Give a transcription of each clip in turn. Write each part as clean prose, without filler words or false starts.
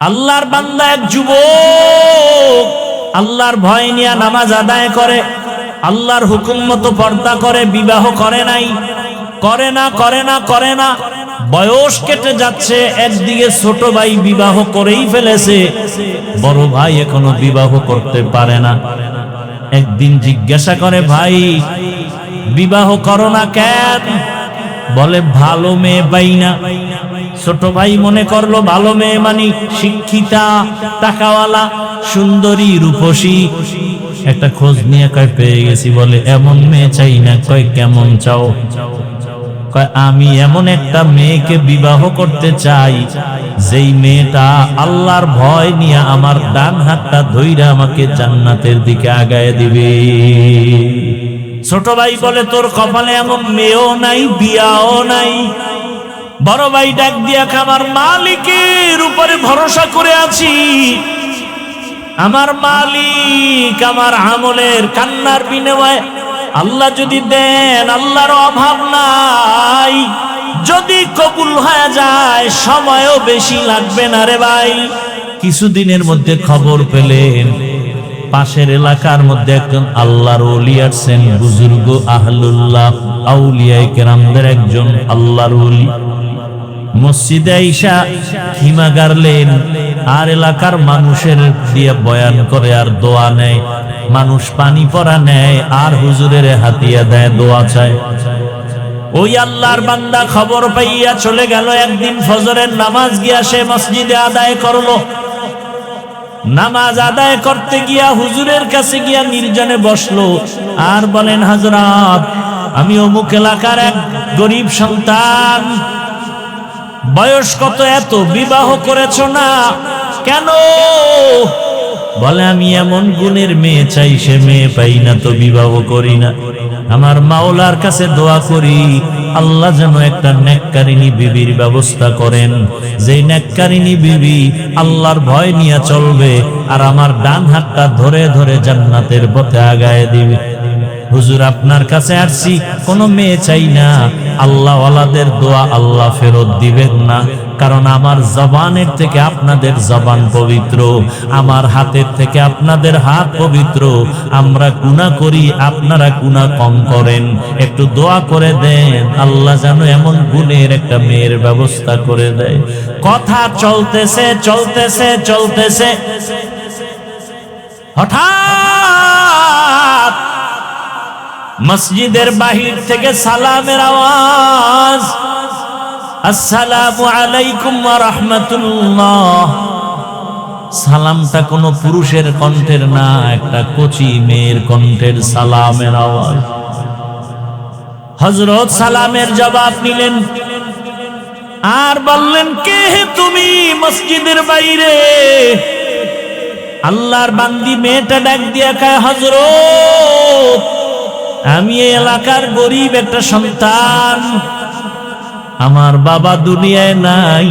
আল্লাহর বান্দা এক যুবক আল্লাহর ভয় নিয়ে নামাজ আদায় করে, আল্লাহর হুকুম মতো পর্দা করে, বিবাহ করে নাই, করে না। বয়স কেটে যাচ্ছে, একদিকে ছোট ভাই বিবাহ করেই ফেলেছে, বড় ভাই এখনো বিবাহ করতে পারে না। একদিন জিজ্ঞাসা করে, ভাই বিবাহ করো না কেন? বলে ভালো মেয়ে পাই না। ছোট ভাই মনে করলো ভালো মেয়ে মানে শিক্ষিতা, টাকাওয়ালা, সুন্দরী, রূপসী। একটা খোঁজ নিয়ে কয় পেয়ে গেছি। বলে এমন মেয়ে চাই না। কয় কেমন চাও? কয় আমি এমন একটা মেয়েকে বিবাহ করতে চাই যেই মেয়েটা আল্লাহর ভয় নিয়ে আমার ডান হাতটা ধইরা আমাকে জান্নাতের দিকে আগায় দিবে। ছোট ভাই বলে তোর কপালে এমন মেয়েও নাই, বিয়াও নাই। বড় ভাই ডাক দিয়া, আমার মালিকের উপরে ভরসা করে আছি, আমার মালিক আমার আমলের কান্নার বিনিময়ে আল্লাহ যদি দেন, আল্লাহর অভাব নাই, যদি কবুল হয়ে যায় সময়ও বেশি লাগবে না রে ভাই। কিছুদিনের মধ্যে খবর পেলেন পাশের এলাকার মধ্যে একজন আল্লাহর ওলি আসছেন, বুজুর্গ আহলুল্লাহ আউলিয়া কেরামদের একজন আল্লাহর ওলি। মসজিদে আইসা হিমা গারলেন আর এলাকার মানুষের দিয়ে বয়ান করে আর দোয়া নেয়, মানুষ পানি পরা নেয় আর হুজুরের হাতিয়া দেয়, দোয়া চায়। ওই আল্লাহর বান্দা খবর পাইয়া চলে গেল। একদিন ফজরের নামাজ গিয়া সে মসজিদে আদায় করলো। নামাজ আদায় করতে গিয়া হুজুরের কাছে গিয়া নির্জনে বসলো আর বলেন, হযরত আমি অমুক এলাকার এক গরিব সন্তান, বয়স কত এত, বিবাহ করেছো না কেন? বলে আমি এমন গুণের মেয়ে চাই, সে মেয়ে পাই না তো বিবাহ করি না। আমার মাওলার কাছে দোয়া করি আল্লাহ যেন একটা নেককারিনী বিবির ব্যবস্থা করেন, যেই নেককারিনী বিবি আল্লাহর ভয় নিয়ে চলবে আর আমার ডান হাতটা ধরে ধরে জান্নাতের পথে আগায় দিবে। হুজুর আপনার কাছে আসছি, কোনো মেয়ে চাই না। আল্লাহ ওয়ালাদের দোয়া আল্লাহ ফেরত দিবেন না, কারণ আমার জবানের থেকে আপনাদের জবান পবিত্র, আমার হাতের থেকে আপনাদের হাত পবিত্র। আমরা গুনাহ করি, আপনারা গুনাহ কম করেন। একটু দোয়া করে দেন আল্লাহ যেন এমন গুণের একটা মেয়ের ব্যবস্থা করে দেয়। কথা চলতেছে চলতেছে চলতেছে, হঠাৎ মসজিদের বাহির থেকে সালামের আওয়াজ, আসসালামু আলাইকুম ওয়া রাহমাতুল্লাহ। সালামটা কোনো পুরুষের কণ্ঠের না, একটা কচি মেয়ের কণ্ঠের সালামের আওয়াজ। হযরত সালামের জবাব নিলেন আর বললেন, কে হে তুমি মসজিদের বাইরে? আল্লাহর বান্দি মেয়েটা ডাক দিয়া কয়, হযরত আমি এই এলাকার গরিব একটা সন্তান, আমার বাবা দুনিয়ায় নাই,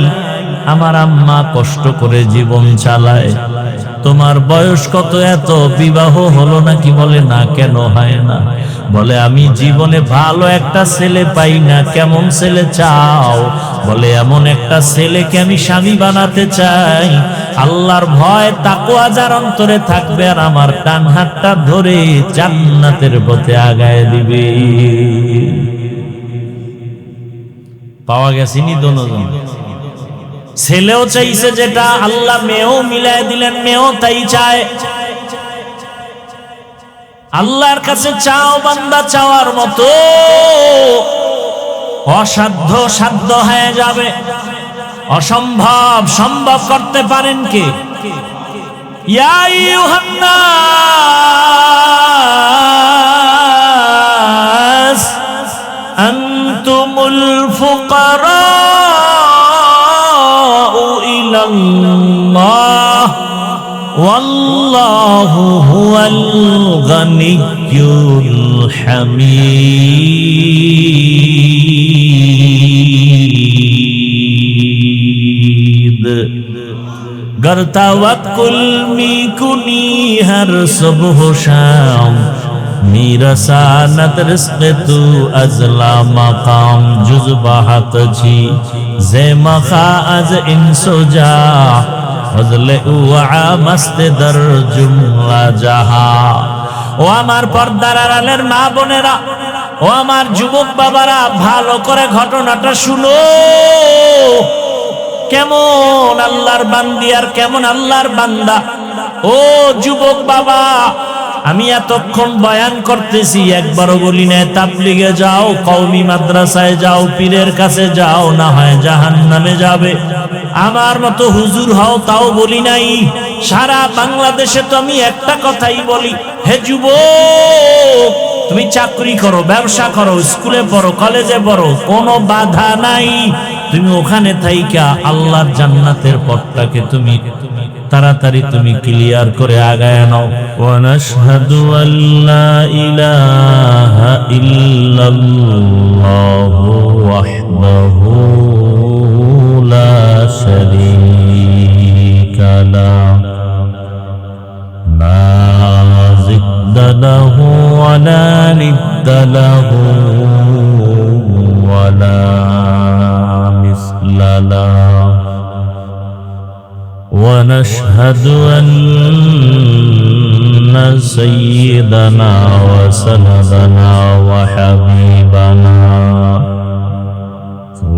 আমার আম্মা কষ্ট করে জীবন চালায়। তোমার বয়স কত এত, বিবাহ হলো নাকি? বলে না। কেন হয় না? বলে আমি জীবনে ভালো একটা ছেলে পাই না। কেমন ছেলে চাও? বলে এমন একটা ছেলেকে আমি স্বামী বানাতে চাই, আল্লাহর ভয় তাকওয়া যার অন্তরে থাকবে আর আমার ডান হাতটা ধরে জান্নাতের পথে আগায় দিবে। পাওয়া গেছেনি দোনোজন। ছেলেও চাইছে যেটা, আল্লাহ মেয়েও মিলাই দিলেন, মেয়েও তাই চায়। আল্লাহর কাছে চাও বান্দা, চাওয়ার মতো অসাধ্য সাধ্য হয়ে যাবে, অসম্ভব সম্ভব করতে পারেন কে? ইয়া আইয়ুহান নাস আনতুমুল ফুকারাউ ইলাল্লাহ ওয়াল্লাহু হুয়াল গানিয়্যুল হামিদ। गर तवक्कुल मी कुनी हर सुबह शाम, मेरा सानत रिज़्क़ तू अज़ला मकाम, जुज़ बाहत जी जे मखा अज इंसो जा ফজলে উআ মাস্তে দর জুমলা জাহা। ও আমার পর্দার আড়ালের মা বোনেরা, ও আমার যুবক বাবারা, ভালো করে ঘটনাটা শুনো। কেমন আল্লাহর বান্দি আর কেমন আল্লাহর বান্দা। ও যুবক বাবা, আমি এতক্ষণ বয়ান করতেছি, একবারও বলি না তাবলিগে যাও, কওমি মাদ্রাসায় যাও, পীরের কাছে যাও, না হয় জাহান্নামে যাবে। আমার মতো হুজুর হও, তাও বলি নাই। সারা বাংলাদেশে তো আমি একটা কথাই বলি, হে যুবক, তুমি চাকরি করো, ব্যবসা করো, স্কুলে পড়ো, কলেজে পড়ো, কোনো বাধা নাই। তুমি ওখানে থাইকা আল্লাহর জান্নাতের পথটাকে তুমি তাড়াতাড়ি তুমি ক্লিয়ার করে আগায় নাও। ওয়া নাশহাদু আল্লা ইলাহা ইল্লাল্লাহু ওয়াহদাহু লা শারীকা লাহু লা জিদ্দা লাহু ওয়া লা নিদ্দা লাহু ওয়া লা মিসলা লাহু। ونشهد أن سيدنا وسندنا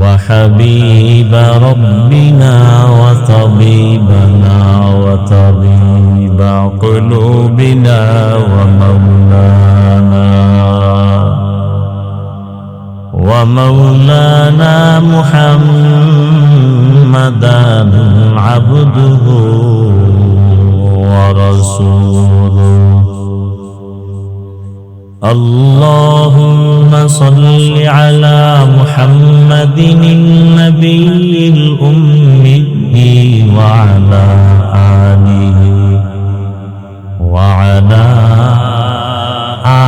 وحبيب ربنا وطبيبنا وطبيب قلوبنا ومولانا محمدا عبده ورسوله. اللهم صل على محمد النبي الأمي وعلى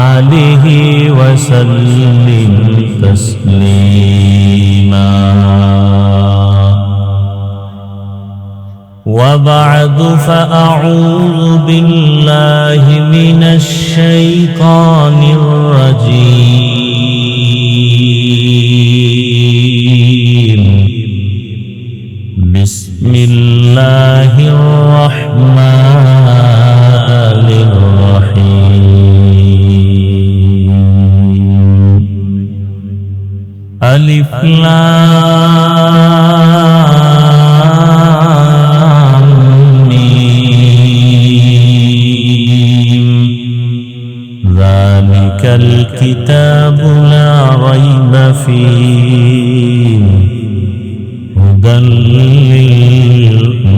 آله وسلم تسليما. وبعد، فأعوذ بالله من الشيطان الرجيم. بسم الله الرحمن الرحيم. ألف لام ميم. ذلك الكتاب لا ريب فيه هدى للمتقين.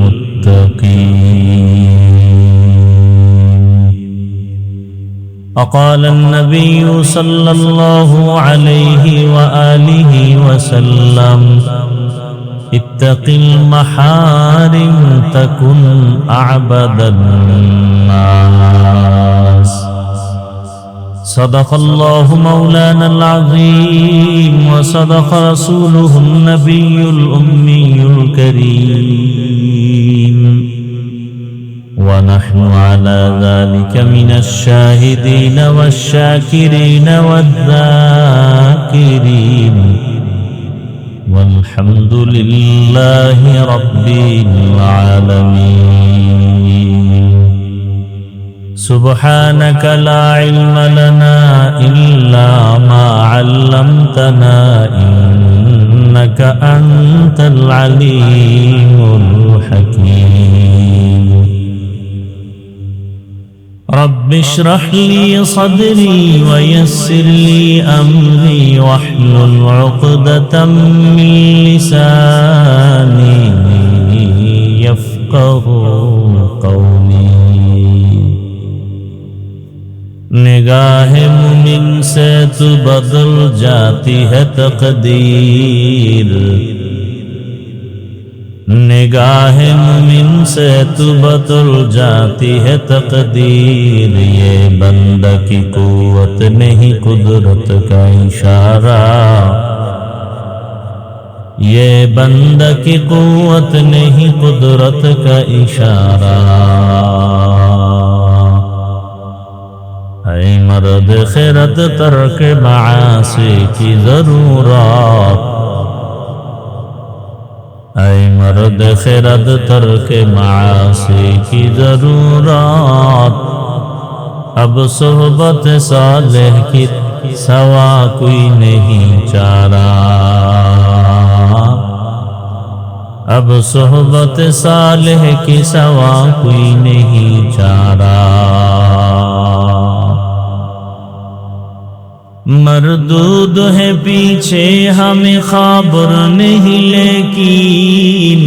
وقال النبي صلى الله عليه وآله وسلم: اتق المحارم تكن أعبد الناس. صدق الله مولانا العظيم، وصدق رسوله النبي الأمي الكريم، ونحن على ذلك من الشاهدين والشاكرين والذاكرين، والحمد لله رب العالمين. سبحانك لا علم لنا إلا ما علمتنا، إنك أنت العليم الحكيم. رب اشرح لي صدري ويسر لي أمري واحلل عقدة من لساني يفقه قولي. निगाह मुमिन से तू बदल जाती है तकदीर, निगाह मुमिन से तू बदल जाती है तकदीर. ये बंदा की कुव्वत नहीं कुदरत का इशारा, ये बंदा की कुव्वत नहीं कुदरत का इशारा. ऐ मर्द खिरत तर्क मासी की जरूरत, ऐ मर्द कद खिरद तर्क मासी की जरूरत अब सोहबत सालेह की सवा कोई नहीं चारा अब सोहबत सालेह की सवा कोई नहीं चारा मरदूद है पीछे हमें खबर नहीं लेकिन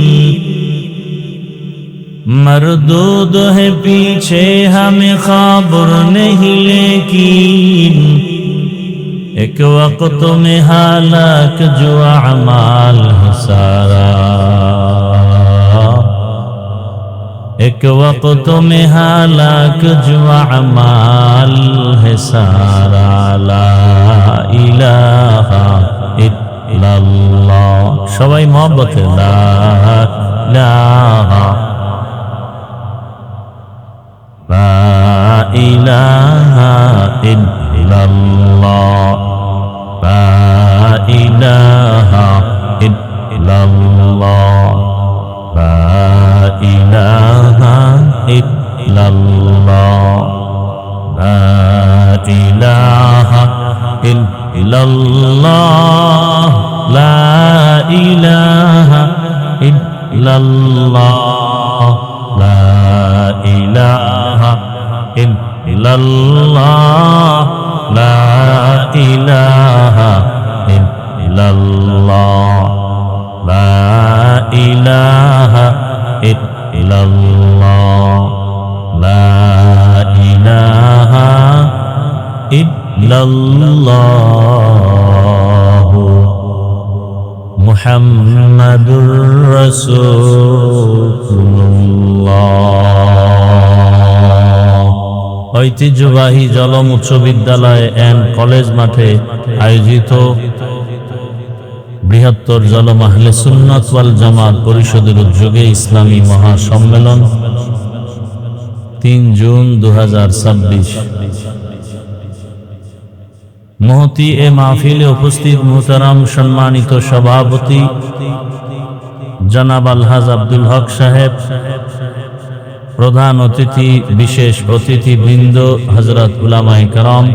मरदूद है पीछे हमें खबर नहीं लेकिन एक वक्त में हालाक जो अमाल है सारा एक वक्त में हालाक जो अमाल है सारा ला इलाहा इल्लल्लाह सबाई मोहब्बत ला इलाहा इल्लल्लाह ला इलाहा इल्लल्लाह ला इलाहा इल्लल्लाह ला इलाहा इल्लल्लाह ला इलाहा इल्लल्लाह ला इलाहा इल्लल्लाह ला इलाहा इल्लल्लाह ला इलाहा इल्लल्लाह ला इलाहा इल्लल्लाह मुहम्मदुर রাসূলুল্লাহ। ঐতিহ্যবাহী জলম উচ্চ বিদ্যালয় এন্ড কলেজ মাঠে আয়োজিত বৃহত্তর জলম আহলে সুন্নাত ওয়াল জামাত পরিষদের উদ্যোগে ইসলামী মহাসম্মেলন 3 জুন 2026। মহতি এ মাহফিলে উপস্থিত মুহতারাম সম্মানিত সভাপতি জনাব আলহাজ আব্দুল হক সাহেব, প্রধান অতিথি বিশেষ অতিথি বৃন্দ হযরত উলামায়ে কেরাম,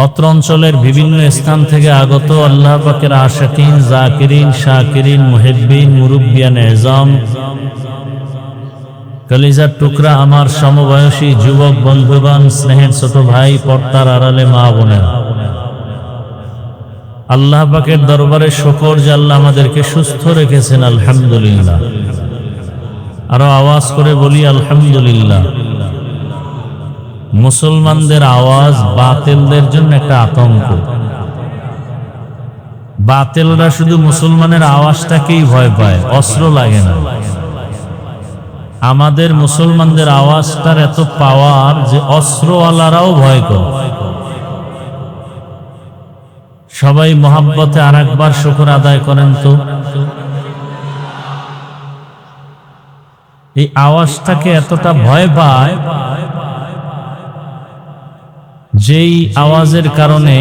অত্র অঞ্চলের বিভিন্ন স্থান থেকে আগত আল্লাহ পাকের আশিকিন, জাকিরিন, শাকিরিন, মুহিব্বিন, মুরব্বিয়ান এজাম, কলিজার টুকরা আমার সমবয়সী যুবক বন্ধুগণ, স্নেহের ছোট ভাই, পর্দার আড়ালে মা বোনেরা, আল্লাহ পাকের দরবারে শুকর যে আল্লাহ আমাদেরকে সুস্থ রেখেছেন, আলহামদুলিল্লাহ। আরো আওয়াজ করে বলি আলহামদুলিল্লাহ। মুসলমানদের আওয়াজ বাতিলদের জন্য একটা আতঙ্ক। বাতিলরা শুধু মুসলমানের আওয়াজটাকেই ভয় পায়, অস্ত্র লাগে না। আমাদের মুসলমানদের আওয়াজটার এত পাওয়ার যে অস্ত্রওয়ালারাও ভয় করে। সবাই মহাব্বতে আর একবার শুকর আদায় করেন তো। এই আওয়াজটাকে এতটা ভয় পায় যেই আওয়াজের কারণে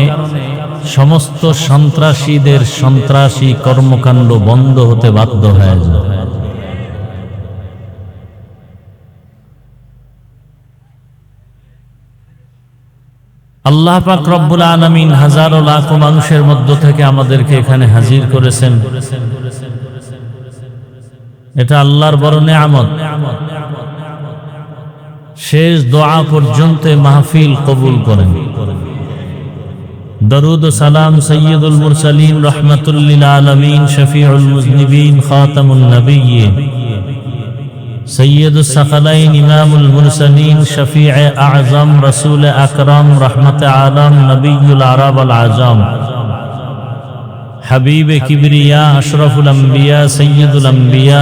সমস্ত সন্ত্রাসীদের সন্ত্রাসী কর্মকাণ্ড বন্ধ হতে বাধ্য হয়ে যায়। আল্লাহ পাক রব্বুল আলামিন হাজারো লাখ মানুষের মধ্য থেকে আমাদেরকে এখানে হাজির করেছেন। এটা আল্লাহর বড় নেয়ামত। শেষ দোয়া পর্যন্ত মাহফিল কবুল করেন। দরুদ ও সালাম সৈয়দুল মুরসালিন রহমাতুল লিল আলামিন শফিউল মুজনিবিন খাতামুন নবিয়্যিন সৈয়দুস সাকালাইন ইমামুল মুরসালিন শফিউ আযম রাসূল আকরাম রহমত আলম নবিয়ুল আরব আল আজম হাবিব কিবরিয়া আশরাফুল আম্বিয়া সৈয়দুল আম্বিয়া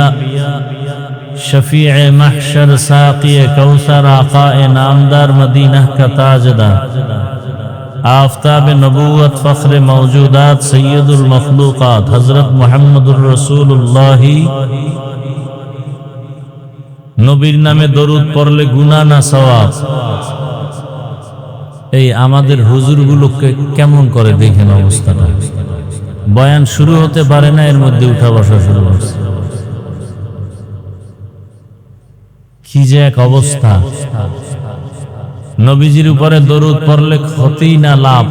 शफीअ महशर साक़ी कौसर आक़ाए नामदार मदीना का ताजदार आफ़ताब नबूवत फ़ख्र मौजूदात सैयदुल मखलूक़ात हज़रत मुहम्मदुर रसूलुल्लाह নবীর নামে দরুদ পড়লে গুনাহ না সওয়াব। এই আমাদের হুজুরগুলোকে কেমন করে দেখেন অবস্থাটা। বয়ান শুরু হতে পারে না, এর মধ্যে উঠা বসা শুরু হচ্ছে। কি যে এক অবস্থা! নবীজির উপরে দরুদ পড়লে ক্ষতি না লাভ?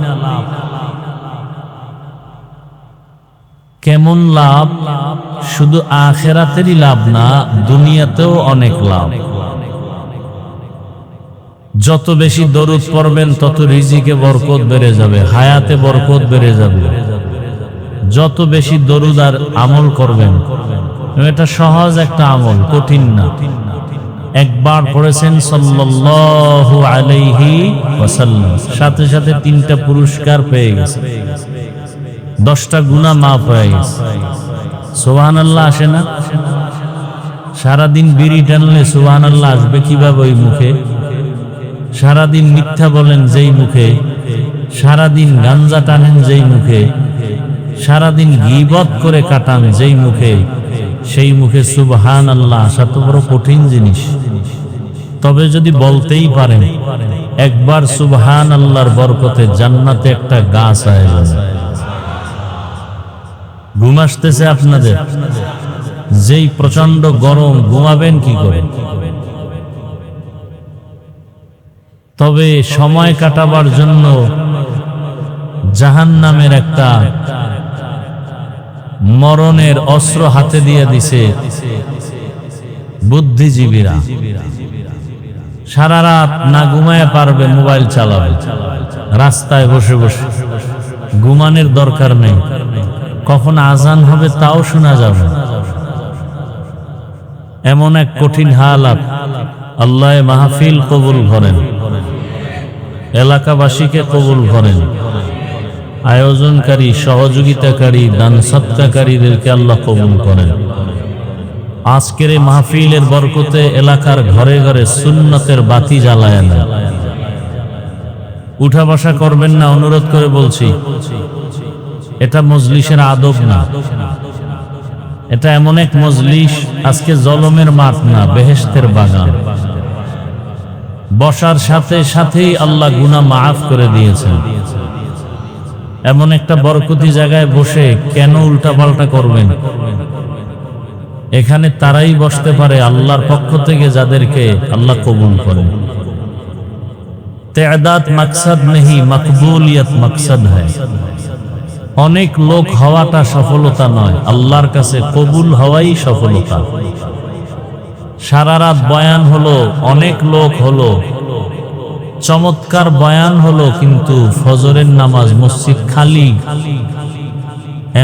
কেমন লাভ? শুধু আখিরাতেরই লাভ না, দুনিয়াতেও অনেক লাভ। যত বেশি দরুদ পড়বেন তত রিজিকে বরকত বেড়ে যাবে, হায়াতে বরকত বেড়ে যাবে। যত বেশি দরুদ আর আমল করবেন, এটা সহজ একটা আমল, কঠিন না। একবার পড়েছেন সাল্লাল্লাহু আলাইহি ওয়াসাল্লাম, সাথে সাথে 3টা পুরস্কার পেয়ে গেছে, 10টা গুনাহ মাফ হয়ে গেছে। সুবহানাল্লাহ আসে না? সারাদিন বিড়ি টানলে সুবহানাল্লাহ আসবে কিভাবে ওই মুখে? সারাদিন মিথ্যা বলেন যেই মুখে, সারাদিন গাঞ্জা টানেন যেই মুখে, সারাদিন গীবত করে কাটান যেই মুখে, সেই মুখে সুবহানাল্লাহ আসা তো বড় কঠিন জিনিস। তবে যদি বলতেই পারেন, একবার সুবহানাল্লাহর বরকতে জান্নাতে একটা গাছ হয়ে যাবে। ঘুম আসতেছে আপনাদের? যেই প্রচন্ড গরম, ঘুমাবেন কি করে? তবে সময় কাটাবার জন্য জাহান্নামের একটা মরণের অস্ত্র হাতে দিয়ে দিছে বুদ্ধিজীবীরা। সারা রাত না ঘুমায় পারবে, মোবাইল চালাবে রাস্তায় বসে বসে। ঘুমানোর দরকার নেই, কখন আজান হবে তাও শোনা যাবে। এমন এক কঠিন হালাত। আল্লাহ মাহফিল কবুল করেন, এলাকাবাসীকে কবুল করেন, আয়োজনকারী, সহযোগিতাকারী, দান সৎকারীদেরকে আল্লাহ কবুল করেন। আজকের এই মাহফিলের বরকতে এলাকার ঘরে ঘরে সুন্নতের বাতি জ্বালায় না। উঠা বসা করবেন না, অনুরোধ করে বলছি। এটা মজলিসের আদব না, এটা এমন এক মজলিস, আজকে জলমের মাঠ না, বেহেশতের বাগান। বসার সাথে সাথেই আল্লাহ গুনাহ মাফ করে দিয়েছেন। এমন একটা বরকতি জায়গায় বসে কেন উল্টাপাল্টা করবেন? এখানে তারাই বসতে পারে আল্লাহর পক্ষ থেকে যাদেরকে আল্লাহ কবুল করেন। তেদাদ মকসদ নেই, মকবুলিয়ত মকসদ হয়। অনেক লোক হওয়াটা সফলতা নয়, আল্লাহর কাছে কবুল হওয়াই সফলতা। সারা রাত বয়ান হলো, অনেক লোক হলো, চমৎকার বয়ান হলো, কিন্তু ফজরের নামাজ মসজিদ খালি।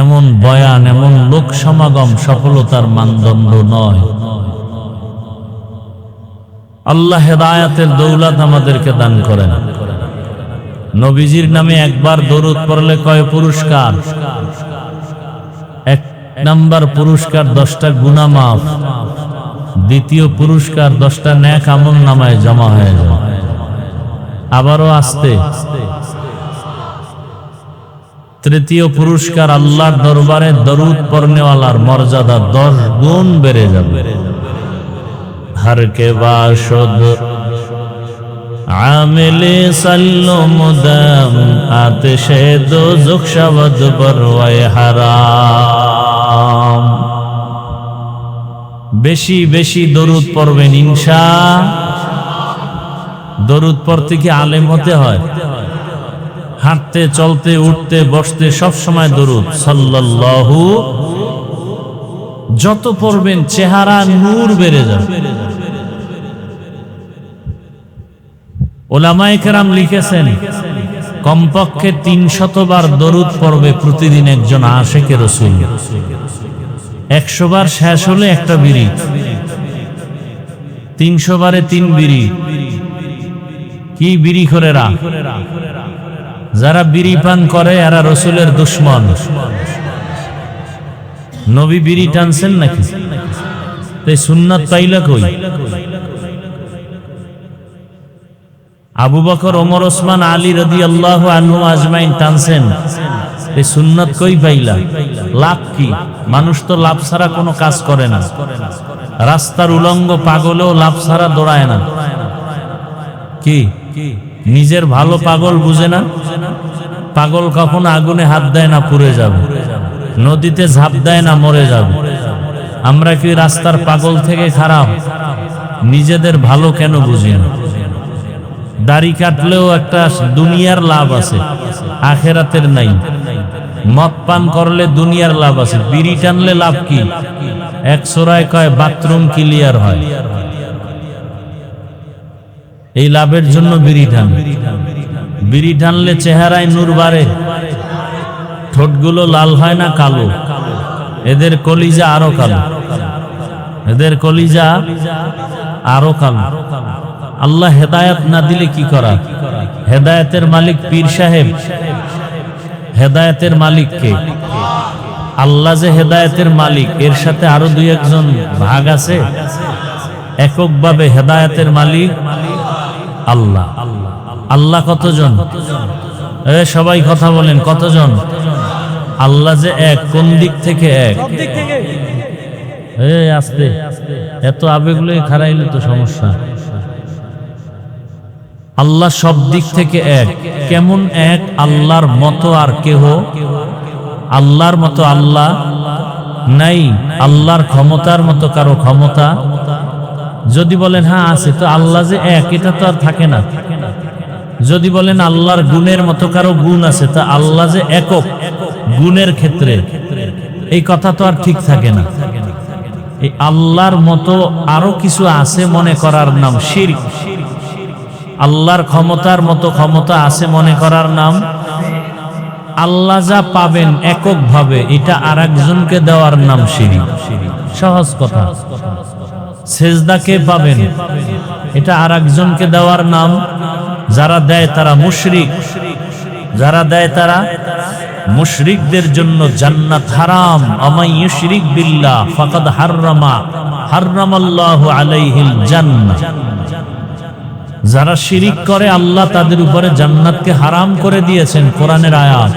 এমন বয়ান, এমন লোক সমাগম সফলতার মানদণ্ড নয়। আল্লাহ হেদায়েতের দৌলত আমাদেরকে দান করেন। নবীজির নামে একবার দরুদ পড়লে কয় পুরস্কার? 1 নাম্বার পুরস্কার 10টা গুনাহ মাফ, দ্বিতীয় পুরস্কার 10টা নেক আমল নামায় জমা হয়ে যায়। আবারও আসতে, তৃতীয় পুরস্কার আল্লাহর দরবারে দরুদ পড়নেওয়ালার মর্যাদা 10 গুণ বেড়ে যাবে। হর কে বাশদ আমিলে সাল্লো মুদাম আতশে দোজখ শবদ বরওয়ায়ে হারাম। বেশি বেশি দরুদ পড়বেন ইনশাআল্লাহ। দরুদ পড়তে কি আলেম হতে হয়? হাঁটতে, চলতে, উঠতে, বসতে সব সময় দরুদ সাল্লাল্লাহু। যত পড়বেন চেহারা নূর বেড়ে যাবে। উলামায়ে কেরাম লিখেছেন, কমপক্ষে 300 বার দরুদ পড়বে প্রতিদিন একজন আশিকে রাসূল। 100 বার শেষ হলে একটা বিড়ি, 300 বারে 3 বিড়ি। কি বিড়ি খোরেরা? যারা বিড়ি পান করে এরা রসুলের দুশমন। নবী বিড়ি টানছেন নাকি? তাই সুন্নাত পাইলা কই? আবু বকর, ওমর, ওসমান, আলী রাদিয়াল্লাহু আনহু আজমাইন টানছেন, এই সুন্নাত কই পাইলা? লাভ কি? মানুষ তো লাভ ছাড়া কোনো কাজ করে না। রাস্তার উলঙ্গ পাগলেও লাভ ছাড়া দৌড়ায় না। কি নিজের ভালো পাগল বুঝে না? পাগল কখনো আগুনে হাত দেয় না, পুড়ে যাবে। নদীতে ঝাঁপ দেয় না, মরে যাবে। আমরা কি রাস্তার পাগল থেকে খারাপ? নিজেদের ভালো কেন বুঝি না? দাড়ি কাটলেও একটা দুনিয়ার লাভ আছে, আখেরাতের নাই। মদ পান করলে দুনিয়ার লাভ আছে, বিড়ি টানলে লাভ কি? এক সোরায় কয় বাথরুম ক্লিয়ার হয়, এই লাভের জন্য বিড়ি টান। বিড়ি টানলে চেহারায় নূর বাড়ে, ঠোঁটগুলো লাল হয় না কালো? এদের কলিজা আরো কালো, এদের কলিজা আরো কালো। আল্লাহ হেদায়েত না দিলে কি করা? হেদায়েতের মালিক পীর সাহেব? হেদায়েতের মালিক কে? আল্লাহ যে হেদায়েতের মালিক, এর সাথে আরো দুই একজন ভাগ আছে। এককভাবে হেদায়েতের মালিক আল্লাহ। আল্লাহ কতজন? সবাই কথা বলেন, কতজন? আল্লাহ যে এক, কোন দিক থেকে এক? আস্তে, এত আবেগগুলো খারাইলে তো সমস্যা। আল্লাহ সব দিক থেকে এক। কেমন এক? আল্লাহর মতো আর কেহ, আল্লাহর মতো আল্লাহ নাই। আল্লাহর ক্ষমতার মতো কারো ক্ষমতা? যদি বলেন হ্যাঁ আছে, তো আল্লাহ যে এক এটা তো আর থাকে না। যদি বলেন আল্লাহর গুণের মতো কারো গুণ আছে, তা আল্লাহ যে একক গুণের ক্ষেত্রে, এই কথা তো আর ঠিক থাকে না। এই আল্লাহর মতো আরো কিছু আছে মনে করার নাম শিরক। আল্লাহর ক্ষমতার মতো ক্ষমতা আছে মনে করার নাম। আল্লাহ যা পাবেন একক ভাবে, এটা আর একজনকে দেওয়ার নাম শিরক। সহজ কথা। সেজদা কে পাবেন, এটা আর একজনকে দেওয়ার নাম। যারা দেয় তারা মুশরিক, যারা দেয় তারা মুশরিকদের জন্য জান্নাত হারাম। আমাই ইউশরিক বিল্লাহ ফাকাদ হারামাল্লাহু আলাইহিল জান্নাহ। যারা শিরিক করে আল্লাহ তাদের উপরে জান্নাতকে হারাম করে দিয়েছেন, কোরআনের আয়াত।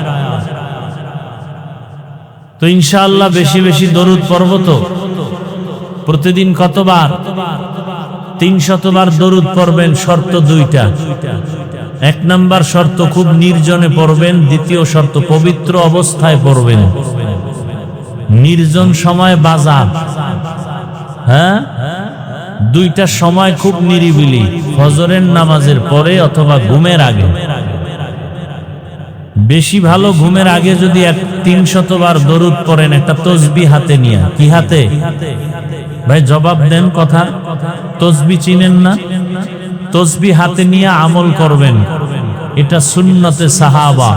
তো ইনশাআল্লাহ বেশি বেশি দরুদ পড়ব। তো প্রতিদিন কতবার? 300 বার দরুদ পড়বেন। শর্ত দুইটা। এক নাম্বার শর্ত খুব নির্জনে পড়বেন, দ্বিতীয় শর্ত পবিত্র অবস্থায় পড়বেন। নির্জন সময় বাজার, হ্যাঁ, দুইটা সময় খুব নিরিবিলি, ফজরের নামাজের পরে অথবা ঘুমের আগে। বেশি ভালো ঘুমের আগে যদি 300 বার দরুদ পড়েন, একটা তসবিহ হাতে নিয়ে। কি হাতে? ভাই জবাব দেন কথা। তসবিহ চিনেন না? তসবিহ হাতে নিয়ে আমল করবেন, এটা সুন্নতে সাহাবা।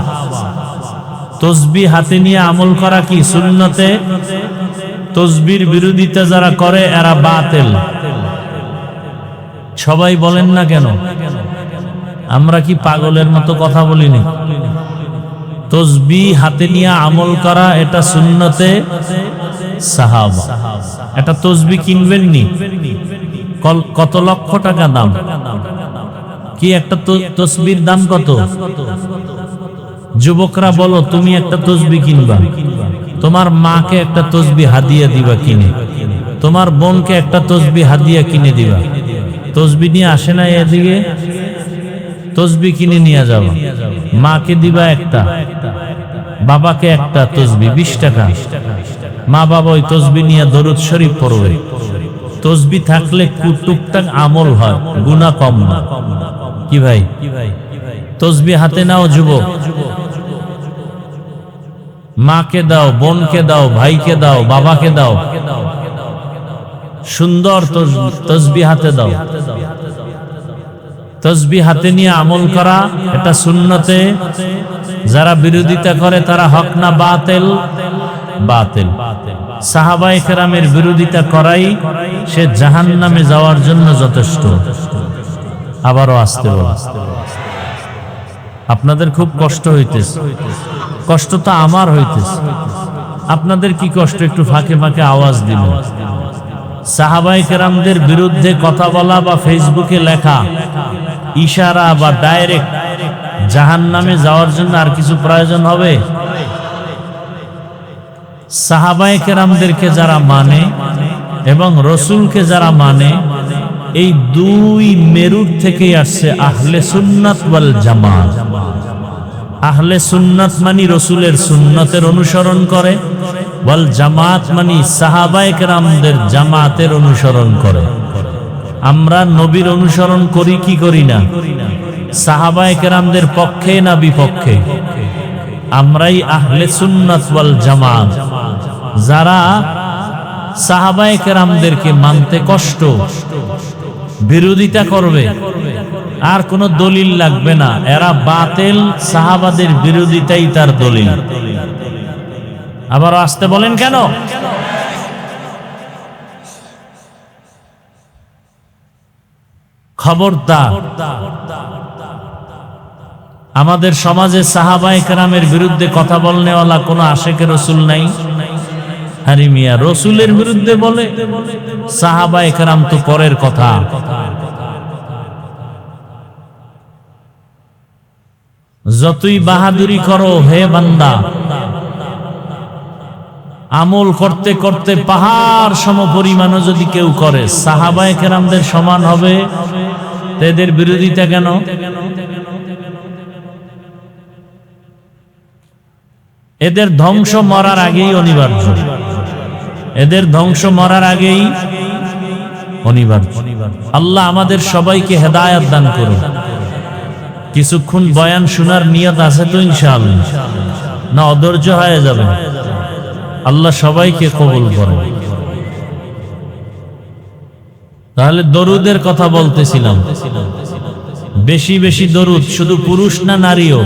তসবিহ হাতে নিয়ে আমল করা কি সুন্নতে? তসবির বিরোধিতা যারা করে এরা বাতিল। সবাই বলেন না কেন? আমরা কি পাগলের মতো কথা বলিনি? তসবিহ হাতে নিয়ে আমল করা এটা সুন্নতে সাহাবা। এটা তসবিহ কিনবেন নি? কত লক্ষ টাকা দাম? কি একটা তসবির দাম কত? যুবকরা বলো, তুমি একটা তসবিহ কিনবা, তোমার মাকে একটা তসবিহ হাদিয়া দিবা কিনে, তোমার বোনকে একটা তসবিহ হাদিয়া কিনে দিবা। তসবিহ নিয়ে আসে না এদিকে? তসবিহ কিনে নিয়ে যাবা, মাকে দিবা একটা, বাবাকে একটা তসবিহ 20 টাকা। মা বাবা ওই তসবিহ নিয়ে দরুদ শরীফ পড়বে। তসবিহ থাকলে টুকটাক আমল হয়, গুনাহ কম না। কি ভাই? তসবিহ হাতে নাও যুবক, মাকে দাও, বোনকে দাও, ভাইকে দাও, বাবাকে দাও, সুন্দর তসবিহ হাতে দাও। তসবিহ হাতে নিয়ে আমল করা এটা সুন্নতে। যারা বিরোধিতা করে তারা হক না বাতিল? বাতিল। সাহাবায়ে কেরামের বিরোধিতা করাই সে জাহান্নামে যাওয়ার জন্য যথেষ্ট। আবারও আসতে বল। আপনাদের খুব কষ্ট হইতেছে, কষ্ট তো আমার হইতেছে। আপনাদের কি কষ্ট? একটু ফাঁকে ফাঁকে আওয়াজ দিবেন। সাহাবায়ে কেরামদের বিরুদ্ধে কথা বলা বা ফেসবুকে লেখা, ইশারা বা ডাইরেক্ট জাহান্নামে যাওয়ার জন্য আর কিছু প্রয়োজন হবে? সাহাবায়ে কেরামদেরকে যারা মানে এবং রসুলকে যারা মানে, এই দুই মেরুর থেকেই আসছে আহলে সুন্নাত ওয়াল জামাত। আহলে সুন্নাত মানি রসুলের সুন্নতের অনুসরণ করে, ওয়াল জামাত মানি সাহাবায়ে কেরামদের জামাতের অনুসরণ করে। আমরা নবীর অনুসরণ করি কি করি না? সাহাবায়ে কেরামদের পক্ষে না বিপক্ষে? আমরাই আহলে সুন্নাত ওয়াল জামাত, যারা সাহাবায়ে কেরামদেরকে মানতে কষ্ট, বিরোধিতা করবে, আর কোনো দলিল লাগবে না, এরা বাতিল, সাহাবাদের বিরোধিতাই তার দলিল। আবার আসতে বলেন কেন? খবরদার, আমাদের সমাজে সাহাবায়ে কেরামের বিরুদ্ধে কথা বলনেওয়ালা কোনো আশেকে রসুল নাই। আরে মিয়া, রসুলের বিরুদ্ধে বলে, সাহাবায়ে কেরাম তো পরের কথা। যতই বাহাদুরি করো হে বান্দা, আমল করতে করতে পাহাড় সমপরিমাণও যদি কেউ করে, সাহাবায়ে কেরামদের সমান হবে, এদের বিরোধিতা কেন? এদের ধ্বংস মরার আগেই অনিবার্য, এদের ধ্বংস মরার আগেই অনিবার্য। আল্লাহ আমাদের সবাইকে হেদায়েত দান করুন। কিছুক্ষণ বয়ান শোনার নিয়ত আছে তো ইনশাআল্লাহ? না অধৈর্য হয়ে যাবে? আল্লাহ সবাইকে কবুল করেন। তাহলে দরুদের কথা বলতেছিলাম, বেশি বেশি দরুদ, শুধু পুরুষ না নারীও?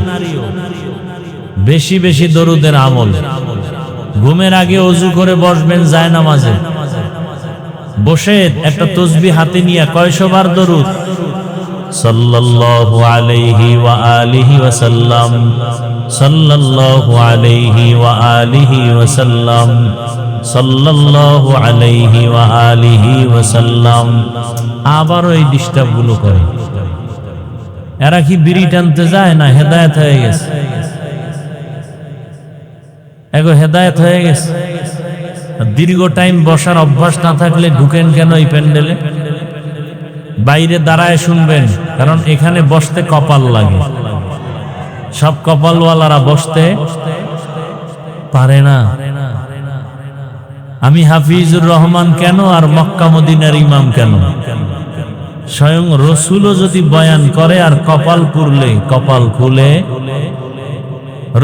বেশি বেশি দরুদের আমল। ঘুমের আগে ওযু করে বসবেন জায়নামাজে, বসে একটা তাসবিহ হাতে নিয়ে কয়শবার দরুদ? সাল্লাল্লাহু আলাইহি ওয়া আলিহি ওয়া সাল্লাম, সাল্লাল্লাহু আলাইহি ওয়া আলিহি ওয়া সাল্লাম, সাল্লাল্লাহু আলাইহি ওয়া আলিহি ওয়া সাল্লাম। আবারও এই ডিস্টার্ব গুলো করে। এরা কি বিড়ি টানতে যায় না হেদায়েত হয়ে গেছে? এগো হেদায়েত হয়ে গেছে। দীর্ঘ টাইম বসার অভ্যাস না থাকলে ঢুকেন কেন এই প্যান্ডেলে? বাইরে দাঁড়ায় শুনবেন, কারণ এখানে বসতে কপাল লাগে। সব কপালওয়ালারা বসতে পারে না। আমি হাফিজুর রহমান কেন আর মক্কা মদিনার ইমাম কেন? স্বয়ং রসুলও যদি বয়ান করে আর কপাল পুরলে, কপাল খুলে,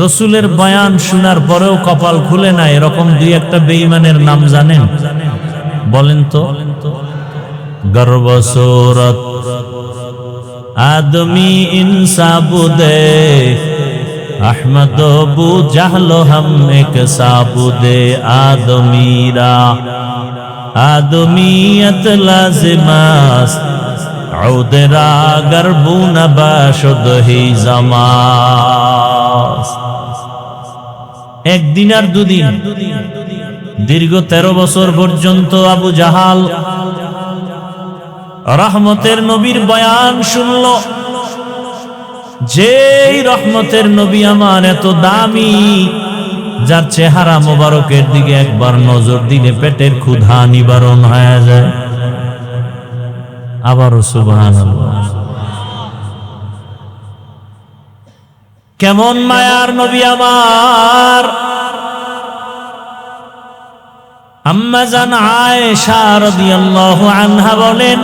রসুলের বয়ান শোনার পরেও কপাল খুলে না, এরকম দুই একটা বেঈমানের নাম জানেন? বলেন তো। গর্ব সুরত আদমি ইনসাবুদে, আহমদ বু জাহলো হাম এক সাবুদে, আদমিরা আদমিয়ত লাজিমাস, উদরা গর্বু নবাশুদ হি জামাস। একদিন আর দুদিন, দীর্ঘ 13 বছর পর্যন্ত আবু জাহাল রহমতের নবীর বয়ান শুনল। যেই রহমতের নবী আমার এত দামি, যার চেহারা মোবারকের দিকে একবার নজর দিলে পেটের ক্ষুধা নিবারণ হয়ে যায়। আবারও সুবহানাল্লাহ। কেমন মায়ার নবী আমার! আম্মা জান আয়েশা রাদিয়াল্লাহু আনহা বলেন,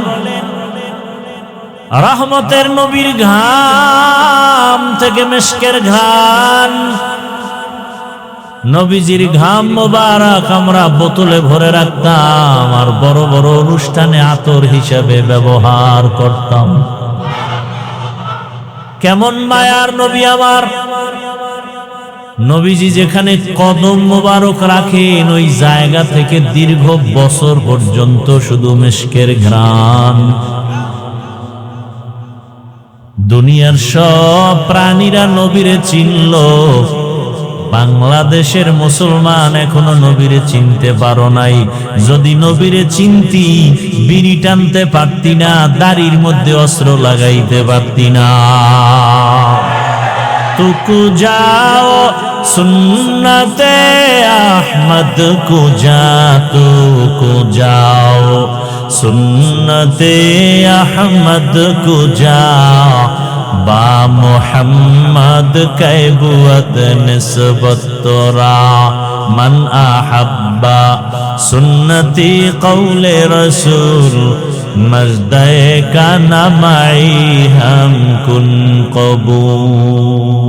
রহমতের নবীর ঘাম থেকে মিশকের ঘ্রাণ, নবীজির ঘাম মোবারক আমরা বোতলে ভরে রাখতাম আর বড় বড় অনুষ্ঠানে আতর হিসেবে ব্যবহার করতাম। কেমন মায়ার নবী আমার! নবীজি যেখানে কদম মোবারক রাখেন, ওই জায়গা থেকে দীর্ঘ বছর পর্যন্ত শুধু মিশকের ঘ্রাণ। দুনিয়ার সব প্রাণীরা নবীরে চিনল, বাংলাদেশের মুসলমান এখনো নবীরে চিনতে পারো নাই। যদি নবীরে চিনতি, বিড়ি টানতে পারতি না, দাড়ির মধ্যে অস্ত্র লাগাইতে পারতি না। তুকু যাও সুন্নতে আহমদ কো যা, তুকু যাও সুন্নতে আহমদ কো যা, বা মুহাম্মদ কাইবুয়াত নিসবত তোরা মান আহাব্বা সুন্নতি কওলে রাসূল মজদায়ে কানা মাই হাম কুন কবুল।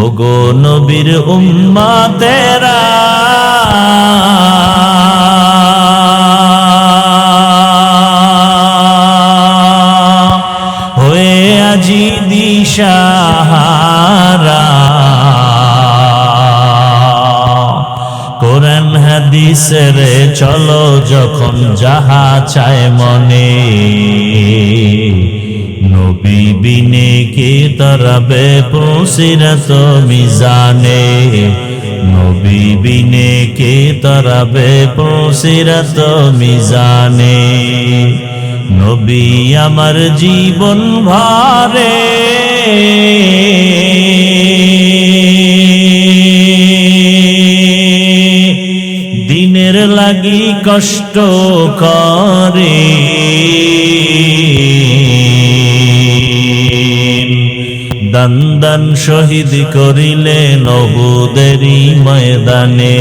ওগো নবীর উম্মতেরা হয়ে আজি দিশাহারা, কোরআন হাদিসের চলো যখন যাহা চায় মনে, নবী বিনে কে তরবে পুসিরত মিজানে, নবী বিনে কে তরবে পুসিরত মিজানে। নবী আমার জীবন ভরে দিনের লাগি কষ্ট করে, দান দান শহীদ করিলেন উহুদেরই ময়দানে,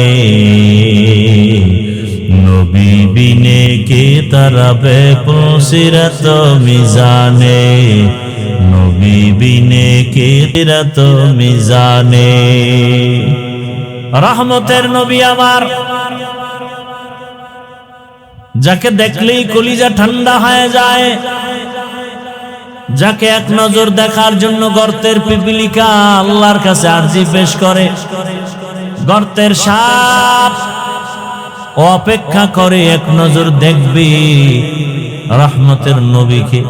নবী বিনে কে তারাবে পুসিরত মিজানে, নবী বিনে কে তিরত মিজানে। রহমতের নবী আমার, যাকে দেখলেই কলিজা ঠান্ডা হয়ে যায়, যাকে এক নজর দেখার জন্য গর্তের পিপিলিকা আল্লাহর কাছে আরজি পেশ করে, গর্তের সাপ অপেক্ষা করে এক নজর দেখবি রহমতের নবীকে।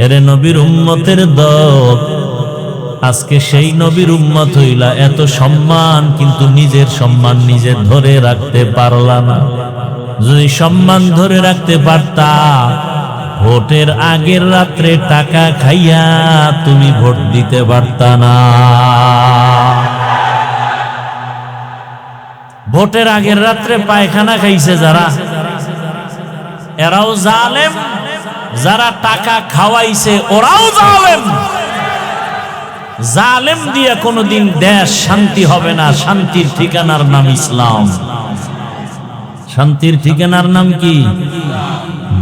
এরে নবীর উম্মতের দল, আজকে সেই নবীর উম্মত হইলা, এত সম্মান কিন্তু নিজের সম্মান নিজে ধরে রাখতে পারলা না। যদি সম্মান ধরে রাখতে পারতা, ভোটের আগের রাত্রে টাকা খাইয়া তুমি ভোট দিতে পারতা না। ভোটের আগের রাত্রে পায়খানা খাইছে যারা, এরাও জালেম, যারা টাকা খাওয়াইছে ওরাও জালেম। জালেম দিয়ে কোনোদিন দেশ শান্তি হবে না। শান্তির ঠিকানার নাম ইসলাম। শান্তির ঠিকানার নাম কি?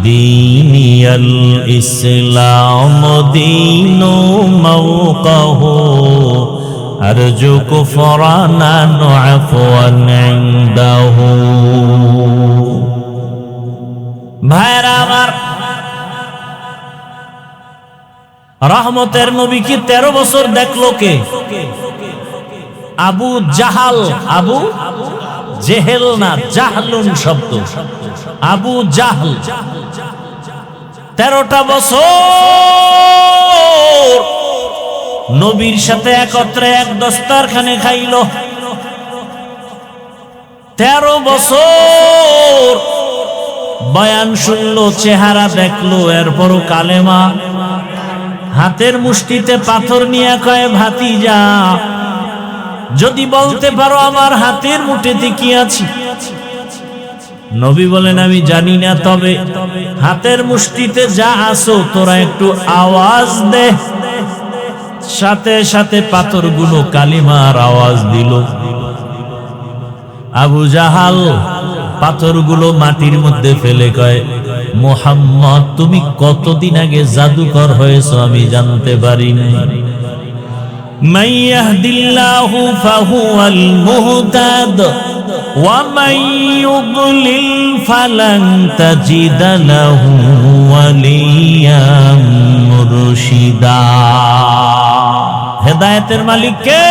দীনিয়াল ইসলাম দীনু মাওকাহু আরজু কুফরানান আফওয়ান ইনদাহু। ভাইরা আমার, রহমতের নবী কি 13 বছর দেখলো কে? আবু জাহাল, আবু জেহেল না, জাহলুন শব্দ, আবু জাহল 13টা বছর নবীর সাথে একত্রে এক দস্তারখানে খাইল। 13 বছর বয়ান শুনলো, চেহারা দেখলো, এরপরও কালেমা। হাতের মুষ্টিতে পাথর নিয়ে কয়, ভাতিজা যদি বলতে পারো আমার হাতের মুঠিতে কি আছে। নবী বলেন, আমি জানি না, তবে হাতের মুষ্টিতে যা আছো তোরা একটু আওয়াজ দে। সাথে সাথে পাথরগুলো কালিমার আওয়াজ দিল। আবু জাহাল পাথরগুলো মাটির মধ্যে ফেলে কয়, মুহাম্মদ তুমি কতদিন আগে জাদুকর হয়েছো আমি জানতে পারিনি। মান ইয়াহদিল্লাহু ফাহুয়াল মুহতাদ ওয়া মান ইউদ্লিল ফালান তাজিদা লাহু ওয়ালিয়াম মুরশিদা। হেদায়েতের মালিক কে?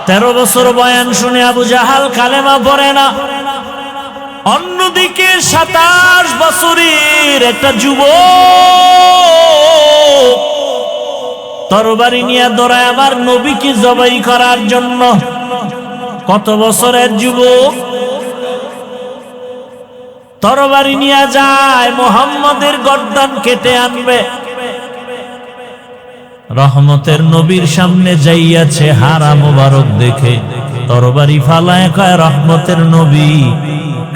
13 বছর বয়ান শুনে আবু জাহাল কালেমা পড়ে না। অন্যদিকে 27 বছরের একটা যুবক তরবারি নিয়ে দৌড়ায় আমার নবীকে জবাই করার জন্য। কত বছরের যুবক তরবারি নিয়ে যায়, মুহাম্মাদের গর্দান কেটে আনবে। রহমতের নবীর সামনে যাইয়াছে, হারা মোবারক দেখে তরবারি ফালায় কয়, রহমতের নবী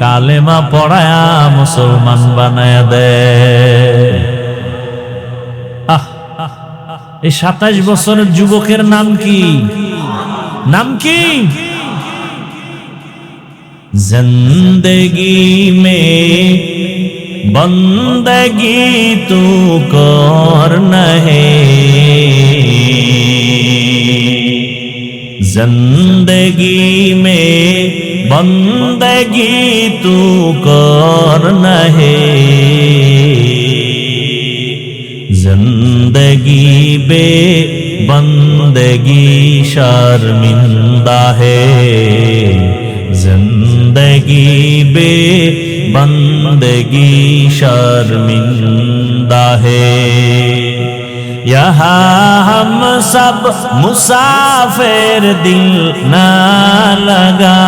কালেমা পড়ায়া মুসলমান বানায়া দে। এই 27 বছরের যুবকের নাম কি? নাম কি? जिंदगी में बंदगी तू करना है, जिंदगी में बंदगी तू करना है, जिंदगी बे बंदगी शर्मिंदा है, जिंदगी बे बंदगी शर्मिंदा है। यहाँ हम सब मुसाफिर दिल ना लगा,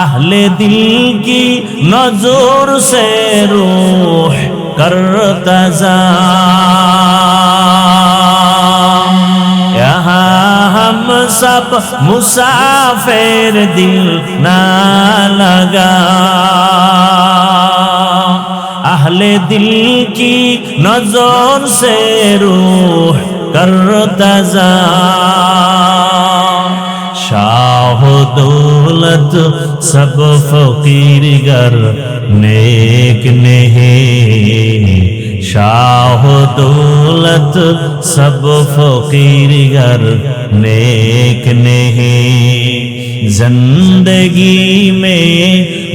अहले दिल की नजर से रूह करता जा, हम सब मुसाफिर दिल ना लगा, अहले दिल की नजर से रूह करता जा, शाह दौलत सब फकीर गर नेक नहीं, शाह दौलत सब फकीर गर नेक नहीं, जिंदगी में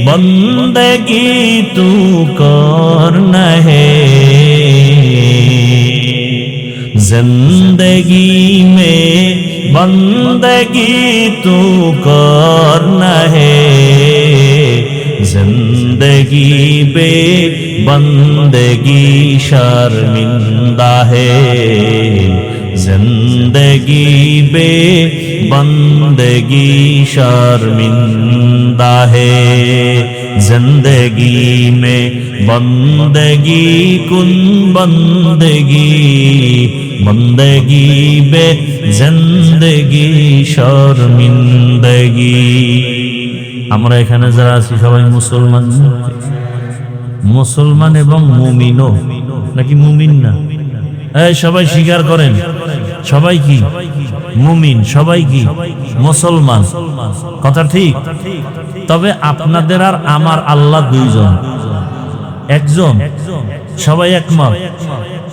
बंदगी तू करना है, जिंदगी में बंदगी तू करना है, जिंदगी बे बंदगी शर्मिंदा है, जिंदगी बे बंदगी शर्मिंदा है, जिंदगी में बंदगी कुन बंदगी, बंदगी बे जिंदगी शर्मिंदगी। আমরা এখানে যারা আছি সবাই মুসলমান, মুসলমান এবং মুমিনও নাকি মুমিন না? এই সবাই স্বীকার করেন, সবাই কি মুমিন, সবাই কি মুসলমান, কথা ঠিক? তবে আপনাদের আর আমার আল্লাহ দুইজন, একজন, সবাই একমত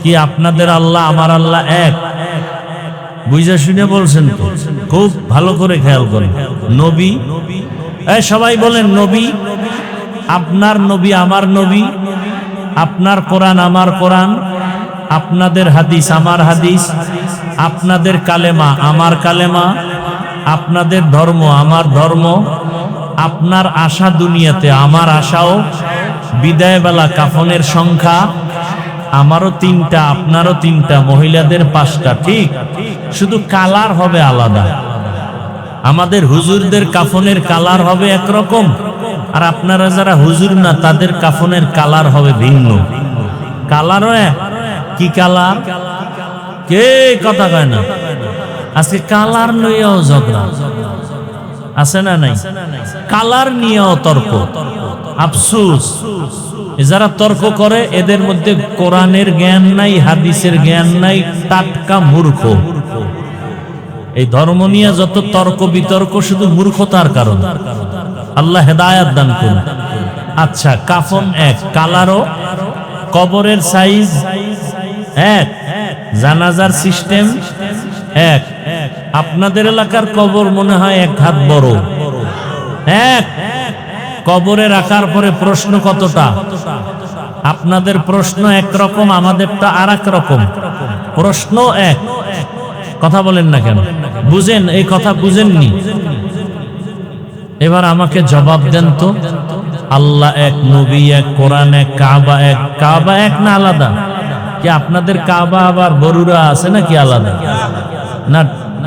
কি আপনাদের আল্লাহ আমার আল্লাহ এক? বুঝা শুনে বলছেন তো? খুব ভালো করে খেয়াল করেন। নবী, সবাই বলেন নবী, আপনার নবী আমার নবী, আপনার কোরআন আমার কোরআন, আপনাদের হাদিস আমার হাদিস, আপনাদের কালেমা আমার কালেমা, আপনাদের ধর্ম আমার ধর্ম, আপনার আশা দুনিয়াতে আমার আশাও, বিদায় বেলা কাফনের সংখ্যা আমারও 3টা আপনারও 3টা, মহিলাদের 5টা, ঠিক? শুধু কালার হবে আলাদা। আমাদের হুজুরদের কাফনের কালার হবে একরকম, আর আপনারা যারা হুজুর না তাদের কাফনের কালার হবে ভিন্ন। কালারও এক, কি কালার? কে কথা কয় না? আজকে কালার নিয়েও ঝগড়া আছে না নাই? কালার নিয়েও তর্ক। আফসোস, যারা তর্ক করে এদের মধ্যে কোরআনের জ্ঞান নাই, হাদিসের জ্ঞান নাই, টাটকা মূর্খ। এই ধর্ম নিয়ে যত তর্ক বিতর্ক শুধু মূর্খতার কারণ। আল্লাহ হেদায়াত দান করুন। আচ্ছা, কাফন এক, কালারও, কবরের সাইজ এক, জানাজার সিস্টেম এক। আপনাদের এলাকার কবর মনে হয় 1 হাত বড়, এক। কবরে রাখার পরে প্রশ্ন কতটা? আপনাদের প্রশ্ন একরকম, আমাদেরটা আর এক রকম। প্রশ্ন এক, কথা বলেন না কেন? বুঝেন এই কথা? বুঝেননি? এবার আমাকে জবাব দেন তো, আল্লাহ এক, নবী এক, কোরআন এক, কাবা এক। কাবা এক না আলাদা? কি আপনাদের কাবা আবার বড়ুরা আছে নাকি আলাদা? না,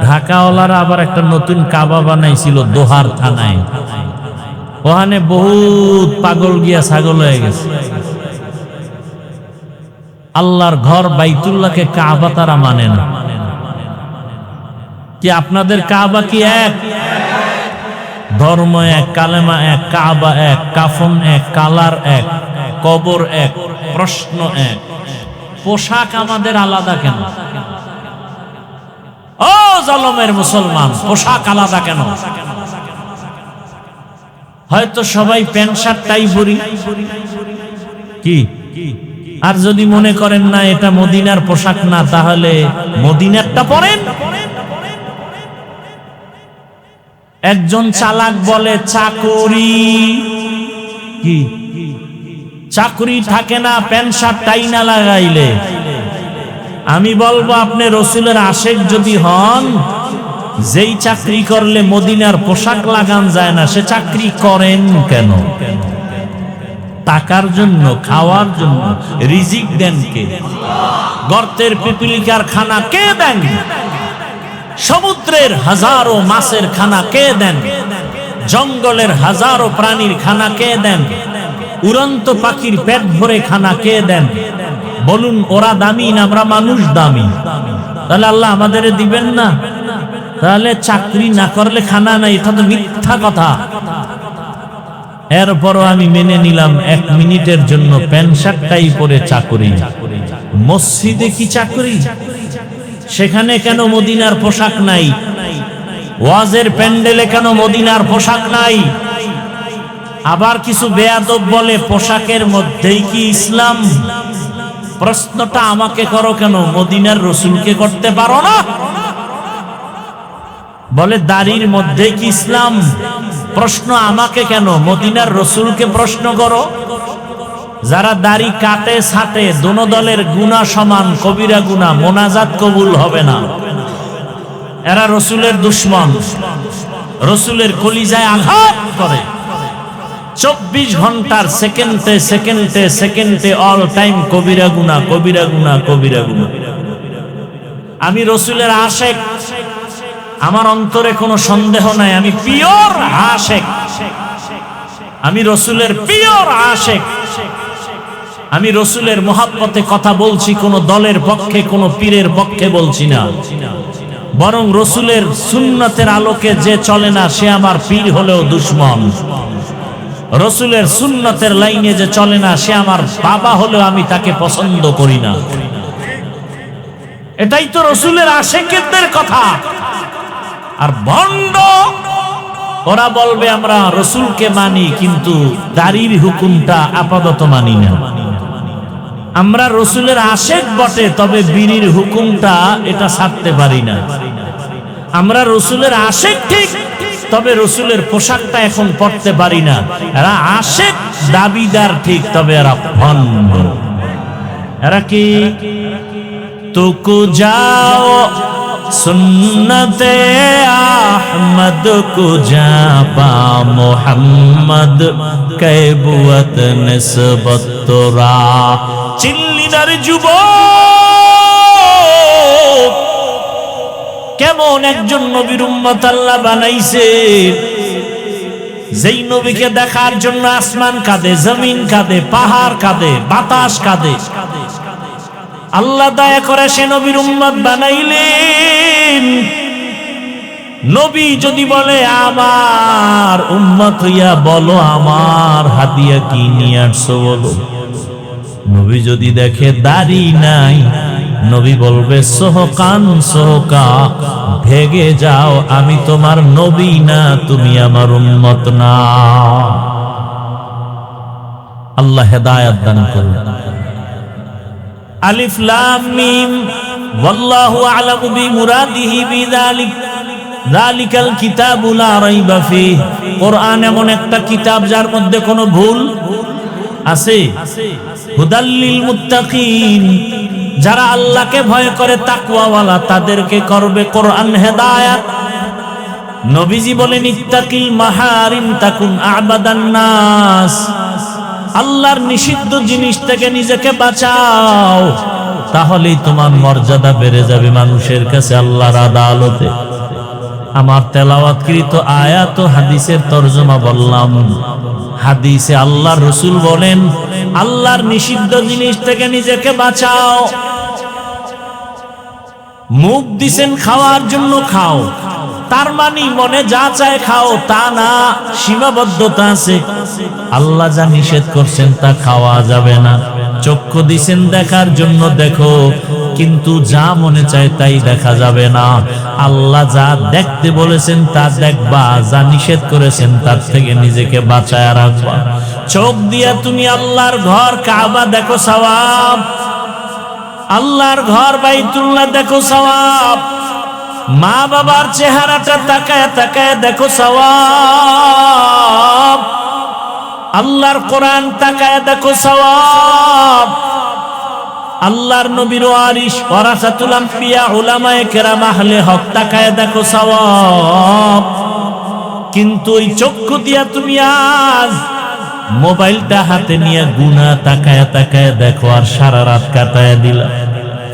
ঢাকাওয়ালারা আবার একটা নতুন কাবা বানাইছিল দোহার থানায়, ওখানে বহুত পাগল গিয়া ছাগল হয়ে গেছে। আল্লাহর ঘর বাইতুল্লাহকে কাবা তারা মানে না। কি আপনাদের কাবা কি এক? ধর্ম এক, কালেমা এক, কাবা এক, কাফন এক, কালার এক, কবর এক, প্রশ্ন এক, পোশাক আমাদের আলাদা কেন? ও জালেমের মুসলমান, পোশাক আলাদা কেন? হয়তো সবাই প্যান্ট শার্ট টাই পরি, কি? আর যদি মনে করেন না এটা মদিনার পোশাক না, তাহলে মদিনারটা পরেন। একজন চালাক বলে চাকরি, কি চাকরি থাকে না প্যান্ট শার্ট টাই না লাগাইলে। আমি বলবো আপনি রসুলের আশেক যদি হন, যেই চাকরি করলে মদিনার পোশাক লাগান যায় না, সে চাকরি করেন কেন? টাকার জন্য, খাওয়ার জন্য। রিজিক দেন কে? গর্তের পিপিলিকার খানা কে দেন? সমুদ্রের হাজারো মাছের খানা কে দেন? জঙ্গলের হাজারো প্রাণীর খানা কে দেন? উড়ন্ত পাখির পেট ভরে খানা কে দেন? বলুন, ওরা দামি না আমরা মানুষ দামি? তাহলে আল্লাহ আমাদের দিবেন না? তাহলে চাকরি না করলে খানা নাই, এটা তো মিথ্যা কথা। এরপরও আমি মেনে নিলাম 1 মিনিটের জন্য প্যান্ট শার্টটাই পরে চাকরি। মসজিদে কি চাকরি? সেখানে কেন মদিনার পোশাক নাই? ওয়াজের প্যান্ডেলে কেন মদিনার পোশাক নাই? আবার কিছু বেয়াদব বলে পোশাকের মধ্যেই কি ইসলাম? প্রশ্নটা আমাকে করো কেন, মদিনার রসুলকে করতে পারো না? বলে দাড়ির মধ্যে কি ইসলাম? প্রশ্ন আমাকে কেন, মদিনার রসুলকে প্রশ্ন করো। যারা দাড়ি কাটে ছাটে, দোনো দলের গুনাহ সমান, কবিরা গুনাহ, মোনাজাত কবুল হবে না। এরা রসুলের দুশমন, রসুলের কলিজায় আঘাত করে। 24 ঘন্টার সেকেন্ডে সেকেন্ডে সেকেন্ডে অল টাইম কবিরা গুনাহ, কবিরা গুনাহ, কবিরা গুনাহ। আমি রসুলের আশেক, আমার অন্তরে কোনো সন্দেহ নাই, আমি পিওর আশেক, আমি রসুলের পিওর আশেক। আমি রসুলের মহব্বতে কথা বলছি, কোনো দলের পক্ষে, কোনো পীরের পক্ষে বলছি না। বরং রসুলের সুন্নতের আলোকে যে চলে না, সে আমার পীর হলেও দুশমন। রসুলের সুন্নতের লাইনে যে চলে না, সে আমার বাবা হলেও আমি তাকে পছন্দ করি না। এটাই তো রসুলের আশেকেরদের কথা। আর ভণ্ড ওরা বলবে আমরা রসুলকে মানি, কিন্তু দাড়ির হুকুমটা আপাতত মানি না। আমরা রসুলের আশেক বটে, তবে বিড়ির হুকুমটা এটা ছাড়তে পারি না। আমরা রসুলের আশেক ঠিক, তবে রসুলের পোশাকটা এখন পরতে পারি না। এরা আশেক দাবিদার ঠিক, তবে এরা ভণ্ড। এরা কি? তুকু যাও সুন্নতে আহমদ কো জাপা মোহাম্মদ কয়বুয়ত নিসবত তোরা। চিল্লিনার যুবক, কেমন একজন নবীর উম্মত আল্লাহ বানাইছে, যেই নবীকে দেখার জন্য আসমান কাঁদে, জমিন কাঁদে, পাহাড় কাঁদে, বাতাস কাঁদে। আল্লাহ দয়া করে সে নবীর উম্মত বানাইলেন। নবী যদি বলে আমার উম্মত হইয়া বলো আমার হাদিয়া কি নিয়ে আসছো বলো। নবী যদি দেখে দাড়ি নাই, নবী বলবে সোহকান সোহকা, ভেগে যাও, আমি তোমার নবী না, তুমি আমার উম্মত না। আল্লাহ হেদায়েত দান করুন। আলিফ লাম মিম ওয়াল্লাহু আ'লামু বিমুরাদিহি বিযালিক যালিকাল কিতাবু লা রাইবা ফিহি। কোরআন এমন একটা কিতাব যার মধ্যে কোনো ভুল আছে। হুদাল লিল মুত্তাকিন, যারা আল্লাহকে ভয় করে তাকওয়াওয়ালা, তাদেরকে করবে কোরআন হেদায়েত। নবীজি বলেন ইত্তাকিল মাহারিম তাকুন আ'বাদান নাস। আল্লাহর নিষিদ্ধ জিনিস থেকে নিজেকে বাঁচাও, তাহলেই তোমার মর্যাদা বেড়ে যাবে মানুষের কাছে, আল্লাহর আদালতে। আমার তেলাওয়াতকৃত আয়াত ও হাদিসের তরজমা বললাম। হাদিসে আল্লাহর রাসূল বলেন আল্লাহর নিষিদ্ধ জিনিস থেকে নিজেকে বাঁচাও। মুখ দিছেন খাওয়ার জন্য খাও, তার মানে মনে যা চায় খাও তা না, সীমাবদ্ধতা আছে। আল্লাহ যা নিষেধ করছেন তা খাওয়া যাবে না। চক্ষু দিছেন দেখার জন্য দেখো, কিন্তু যা মনে চায় তাই দেখা যাবে না। আল্লাহ যা দেখতে বলেছেন তা দেখবা, যা নিষেধ করেছেন তার থেকে নিজেকে বাঁচায় রাখবা। চোখ দিয়া তুমি আল্লাহর ঘর কাবা দেখো সওয়াব, আল্লাহর ঘর বাইতুল্লাহ দেখো সওয়াব, মা বাবার চেহারাটা তাকায় তাকায় দেখো সওয়াব, আল্লাহর কোরআন তাকায় দেখো সওয়াব, আল্লাহর নবীর ওয়ারিস ওয়ারাসাতুল আম্বিয়া উলামায়ে কেরাম আহলে হক তাকায় দেখো সওয়াব। কিন্তু ওই চক্ষু দিয়া তুমি আজ মোবাইলটা হাতে নিয়ে গুনাহ তাকায় তাকায় দেখো, আর সারা রাত কাটায় দিলা।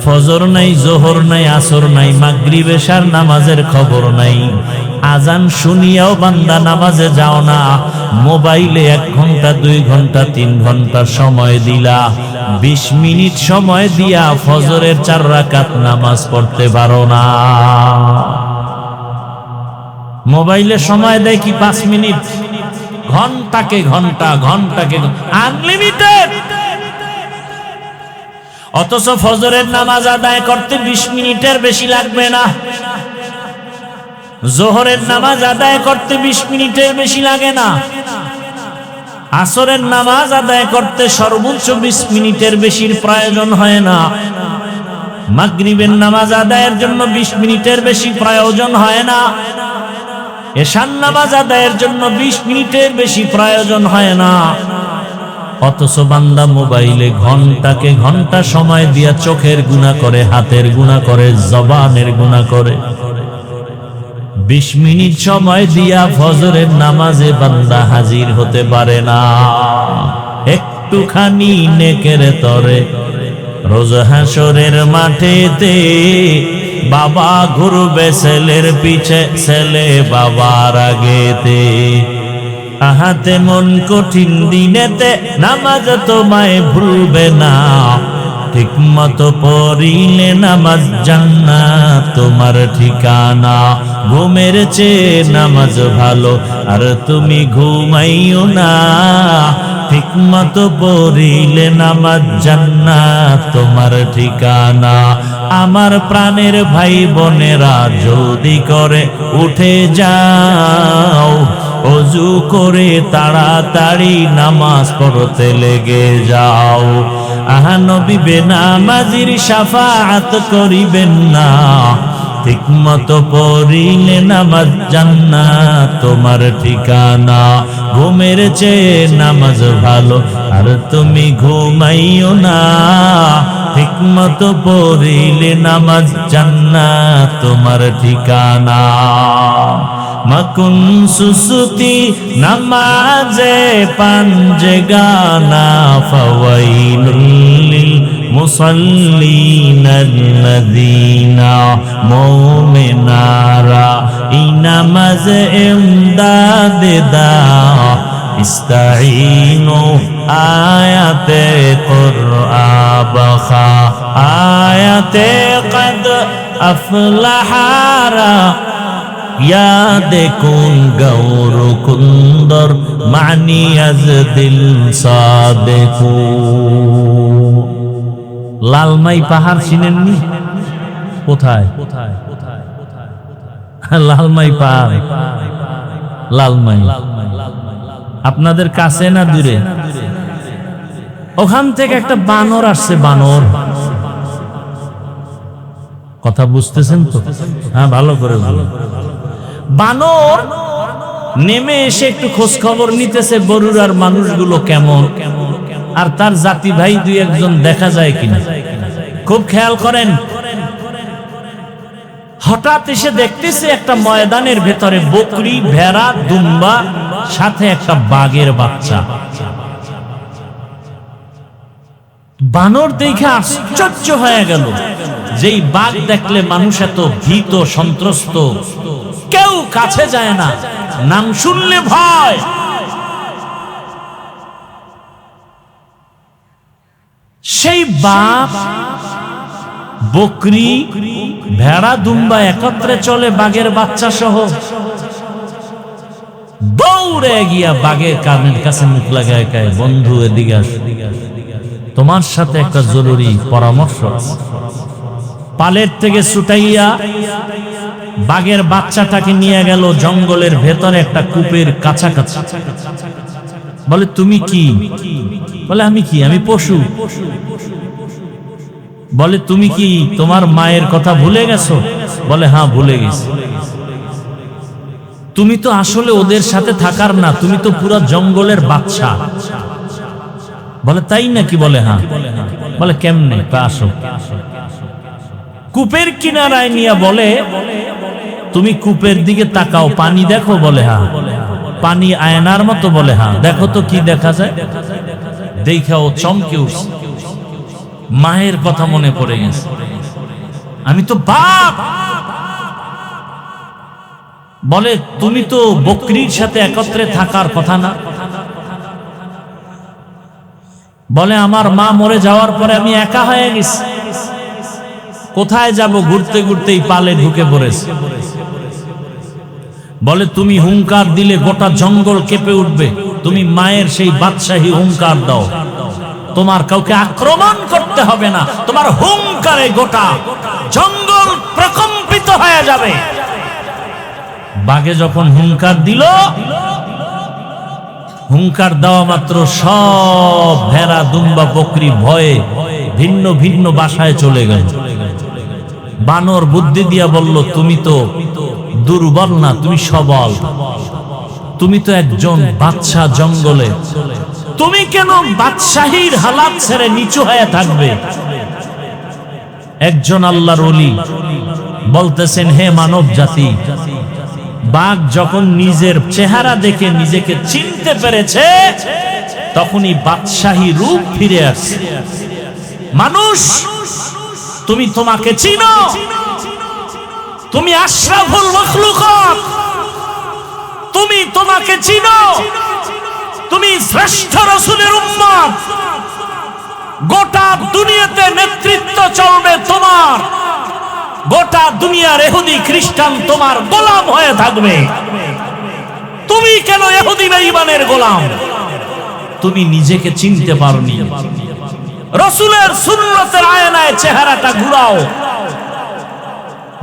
ফজর নাই, জোহর নাই, আসর নাই, মাগরিব এশার নামাজের খবর নাই। আজান শুনিয়াও বান্দা নামাজে যাও না, মোবাইলে 1 ঘন্টা 2 ঘন্টা 3 ঘন্টা সময় দিলা। 20 মিনিট সময় দিয়া ফজরের 4 রাকাত নামাজ পড়তে পারো না। মোবাইলে সময় দেয় কি 5 মিনিট, ঘন্টাকে ঘন্টা, ঘন্টাকে আনলিমিটেড। অথচ ফজরের নামাজ আদায় করতে 20 মিনিটের বেশি লাগবে না, জোহরের নামাজ আদায় করতে 20 মিনিটের বেশি লাগে না, আসরের নামাজ আদায় করতে সর্বোচ্চ 20 মিনিটের বেশির প্রয়োজন হয় না, মাগরিবের নামাজ আদায়ের জন্য 20 মিনিটের বেশি প্রয়োজন হয় না, এশার নামাজ আদায়ের জন্য 20 মিনিটের বেশি প্রয়োজন হয় না। অথচ বান্দা মোবাইলে ঘন্টাকে ঘন্টা সময় দিয়া চোখের গুনাহ করে, হাতের গুনাহ করে, জবানের গুনাহ করে। 20 মিনিট সময় দিয়া ফজরের নামাজে বান্দা হাজির হতে পারে না। একটুখানি নেকের তরে রোজ হাসরের মাঠেতে বাবা ঘুরবে ছেলের পিছে, ছেলে বাবার আগেতে। আহাতে মন কঠিন দিনেতে নামাজ তোমায় ভুলবে না, ঠিক মতো পড়িলে নামাজ জান্নাত তোমার ঠিকানা। ঘুমের চেয়ে নামাজ ভালো, আর তুমি ঘুমাইও না, ঠিক মতো পড়িলে নামাজ জান্নাত তোমার ঠিকানা। আমার প্রাণের ভাই বোনেরা, যদি করে উঠে যাও, ওযু করে তাড়াতাড়ি নামাজ পড়তে লেগে যাও। আহা নবী বেনামাজির শাফাআত করিবেন না, ঠিক মতো পড়িলে নামাজ জান্নাত তোমার ঠিকানা। ঘুমের চেয়ে নামাজ ভালো, আর তুমি ঘুমাইও না, ঠিক মতো পড়িলে নামাজ জান্নাত তোমার ঠিকানা। মাকুন সুসুতি নামাজে পাঞ্জে গানা, ফাওয়াইলুল লিল মুসাল্লিনাল্লাযীনা মুমিনারা। এই নামাজে ইমদাদ দাও, ইস্তাঈনু আয়াতে কুরআবা, আয়াতে কদ আফলাহারা। याद कुन गौर कुंदर मानी अज दिल सादेकू। লালমাই পাহাড় চিনেননি? কোথায়? লালমাই পাহাড়, লালমাই আপনাদের কাছে না দূরে? ওখান থেকে একটা বানর আসছে, বানর। কথা বুঝতেছেন তো? হ্যাঁ, ভালো করে বলুন। বানর নেমে এসে একটু খোঁজ খবর নিতেছে বরুড়ার মানুষগুলো কেমন, আর তার জাতি ভাই 2-1 দেখা যায় কিনা। খুব খেয়াল করেন। হঠাৎ এসে দেখতেছে একটা ময়দানের ভেতরে বকরি, ভেড়া, দুম্বা, সাথে একটা বাঘের বাচ্চা। বানর দেখে আশ্চর্য হয়ে গেল। যেই বাঘ দেখলে মানুষ এত ভীত সন্ত্রস্ত, কেউ কাছে যায় না, নাম শুনলে ভয়। সেই বাঘ, বকরি, ভেড়া, দুম্বা একত্রে চলে বাঘের বাচ্চা সহ। দৌড়ে গিয়া বাঘের কানের কাছে মুখ লাগায়, বন্ধু এদিকে আস। তোমার সাথে একটা জরুরি পরামর্শ আছে। পালের থেকে ছুটাইয়া বাঘের বাচ্চাটাকে নিয়ে গেল জঙ্গলের ভেতরে একটা কূপের কাছাকাছি। বলে তুমি কি? বলে আমি কি? আমি পশু। বলে তুমি কি তোমার মায়ের কথা ভুলে গেছো? বলে হ্যাঁ ভুলে গেছি। তুমি তো আসলে ওদের সাথে থাকার না, তুমি তো পুরো জঙ্গলের বাচ্চা। বলে তাই নাকি? বলে হ্যাঁ। বলে কেমনে? আসো। কূপের কিনারায় নিয়ে বলে তুমি কূপের দিকে তাকাও, পানি দেখো? বলে হ্যাঁ। পানি আয়নার মতো? বলে হ্যাঁ। দেখো তো কি দেখা যায়? দেখাও চমকে উঠছে, মায়ের কথা মনে পড়ে গেছে। আমি তো বাপ। বলে তুমি তো বকরির সাথে একত্রে থাকার কথা না? বলে আমার মা মরে যাওয়ার পরে আমি একা হয়ে গেছি, কোথায় যাব? ঘুরতে ঘুরতেই পালে ঢুকে পড়েছে। বলে তুমি হুঙ্কার দিলে গোটা জঙ্গল কেঁপে উঠবে, তুমি মায়ের সেই বাদশাহী হুঙ্কার দাও, তোমার কাউকে আক্রমণ করতে হবে না, তোমার হুঙ্কারে গোটা জঙ্গল প্রকম্পিত হয়ে যাবে। বাঘে যখন হুঙ্কার দিল, হুঙ্কার দেওয়া মাত্র সব ভেড়া দুম্বা বকরি ভয়ে ভিন্ন ভিন্ন বাসায় চলে গেল। বানর বুদ্ধি দিয়া বলল তুমি তো দুর্বল না, তুমি সবল, তুমি তো একজন বাদশা জঙ্গলে, তুমি কেন বাদশাহীর হালাত ছেড়ে নিচু হয়ে থাকবে? একজন আল্লাহর ওলি বলতেছেন হে মানব জাতি, বাঘ যখন নিজের চেহারা দেখে নিজেকে চিনতে পেরেছে তখনই বাদশাহী রূপ ফিরে আসছে। মানুষ তুমি তোমাকে চিনো, তুমি আশরাফুল মাখলুকাত, তুমি তোমাকে চিনো, তুমি শ্রেষ্ঠ রাসূলের উম্মত, গোটা দুনিয়াতে নেতৃত্ব চলবে তোমার, গোটা দুনিয়ার ইহুদি খ্রিস্টান তোমার গোলাম হয়ে থাকবে। তুমি কেন ইহুদি বেঈমানের গোলাম? তুমি নিজেকে চিনতে পারোনি। রাসূলের সুন্নতের আয়নায় চেহারাটা ঘুরাও,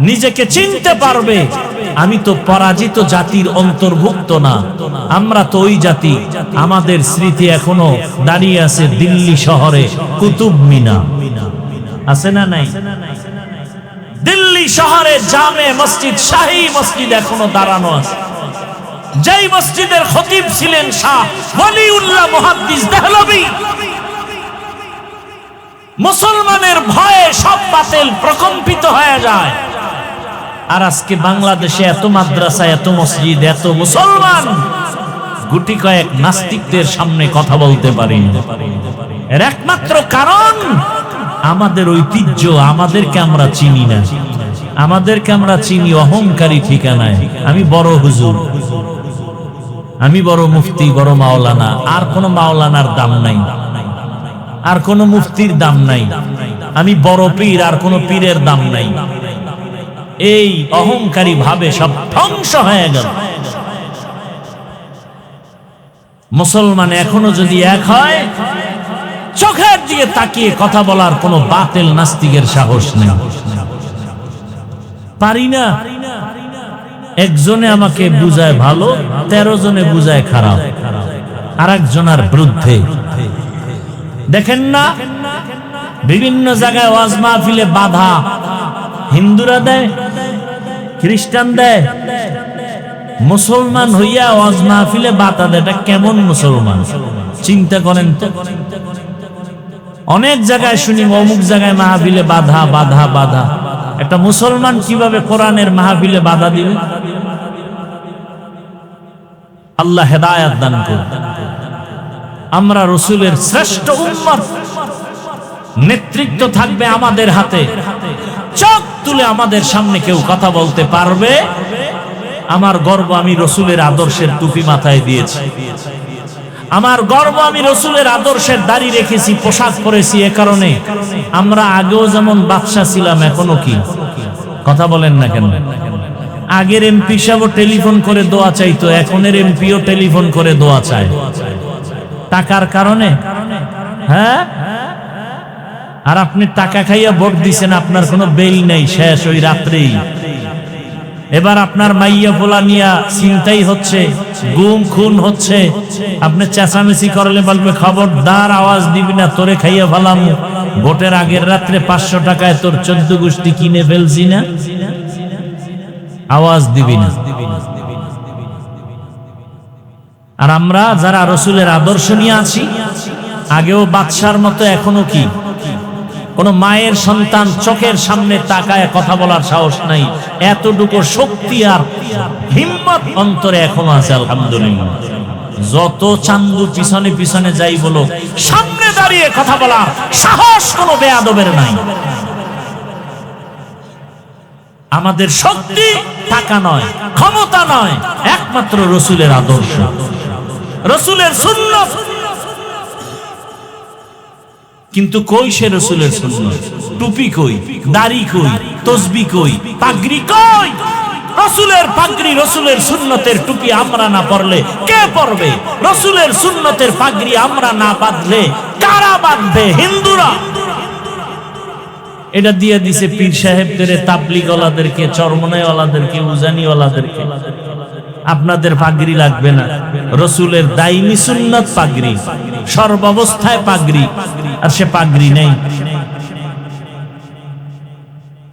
নিজেকে চিনতে পারবে। আমি তো পরাজিত জাতির অন্তর্ভুক্ত না, আমরা তো ওই জাতি। আমাদের স্মৃতি এখনো দাঁড়িয়ে আছে দিল্লি শহরে কুতুব মিনার, আছে না নাই? দিল্লি শহরে জামে মসজিদ, শাহী মসজিদ এখনো দাঁড়ানো আছে। যেই মসজিদের খতিব ছিলেন শাহ ওয়ালিউল্লাহ মুহাদ্দিস দেহলভী। মুসলমানের ভয়ে সব বাতিল প্রকম্পিত হয়ে যায়। আর আজকে বাংলাদেশে এত মাদ্রাসা, এত মসজিদ, এত মুসলমান, গুটি কয়েক নাস্তিকদের সামনে কথা বলতে পারি। এর একমাত্র কারণ আমাদের ঐতিহ্য, আমাদেরকে আমরা চিনি না, আমাদেরকে আমরা চিনি অহংকারী ঠিকানায়। আমি বড় হুজুর, আমি বড় মুফতি, বড় মাওলানা। আর কোন মাওলানার দাম নাই, আর কোন মুফতির দাম নাই। আমি বড় পীর, আর কোন পীরের দাম নাই। এই অহংকারী ভাবে সব ধ্বংস হয়ে গেল। মুসলমান এখনো যদি এক হয়, চোখের দিকে তাকিয়ে কথা বলার কোন বাতিল নাস্তিকের সাহস নেই। পারি না। একজনে আমাকে বুঝায় ভালো, 13 জনে বুঝায় খারাপ, আর একজনের বিরুদ্ধে। দেখেন না বিভিন্ন জায়গায় ওয়াজ মাহফিলে বাধা হিন্দুরা দেয়, খ্রিস্টান দেয়, মুসলমান হইয়া ওয়াজ মাহফিলে বাধা দেয়। এটা কেমন মুসলমান চিন্তা করেন তো। অনেক জায়গায় শুনি অমুক জায়গায় মাহফিলে বাধা বাধা বাধা। একটা মুসলমান কিভাবে কোরআনের মাহফিলে বাধা দিবে? আল্লাহ হেদায়েত দান করুন। আমরা রাসূলের শ্রেষ্ঠ উম্মত, নেতৃত্ব থাকবে আমাদের হাতে। চোখ তুলে আমাদের সামনে কেউ কথা বলতে পারবে? আমার গর্ব, আমি রাসূলের আদর্শের টুপি মাথায় দিয়েছি। আমার গর্ব, আমি রাসূলের আদর্শের দাড়ি রেখেছি, পোশাক পরেছি। এ কারণে আমরা আগেও যেমন বাদশা ছিলাম, এখনো কি? কথা বলেন না কেন? আগের এমপি সাহেব টেলিফোন করে দোয়া চাইতো, এখনের এমপিও টেলিফোন করে দোয়া চায়। টাকার কারণে? হ্যাঁ, আর আপনি টাকা খাইয়া ভোট দিছেন, আপনার কোনো বেল নেই, শেষ ওই রাত্রেই। এবার আপনার মাইয়া পোলা নিয়া চিন্তাই হচ্ছে, গুম খুন হচ্ছে, আপনি চেঁচামেচি করলে বলবে খবরদার আওয়াজ দিবি না, তোরে খাইয়া ফেলাম। ভোটের আগের রাত্রে 500 টাকায় তোর 14 গোষ্ঠী কিনে ফেলছি না, আওয়াজ দিবি না। আর আমরা যারা রসুলের আদর্শ নিয়ে আছি, আগেও বাদশার মতো এখনো কি কোন মায়ের সন্তান চোখের সামনে তাকায় কথা বলার সাহস নাই, এতটুকু শক্তি আর হিম্মত অন্তরে এখনো আছে আলহামদুলিল্লাহ। যত চান্দু পিছনে পিছনে যাই বলো, সামনে দাঁড়িয়ে কথা বলার সাহস কোনো বেয়াদবের নাই। আমাদের শক্তি টাকা নয়, ক্ষমতা নয়, একমাত্র রসুলের আদর্শ, রসুলের সুন্নাত। কিন্তু কই সে রসুলের সুন্নাত? টুপি কই, দাড়ি কই, তসবি কই, পাগড়ি কই? রসুলের পাগড়ি, রসুলের সুন্নতের টুপি আমরা না পরলে কে পরবে? রসুলের সুন্নতের পাগড়ি আমরা না বাঁধলে কারা বাঁধবে? হিন্দুরা। এটা দিয়ে দিছে পীর সাহেবদের, তাবলিগওয়ালাদেরকে, চরমনাইওয়ালাদেরকে, উজানিওয়ালাদেরকে। আপনাদের পাগড়ি লাগবে না, রসুলের দাইমি সুন্নাত পাগড়ি, সর্বাবস্থায় পাগড়ি, আর সে পাগড়ি নেই।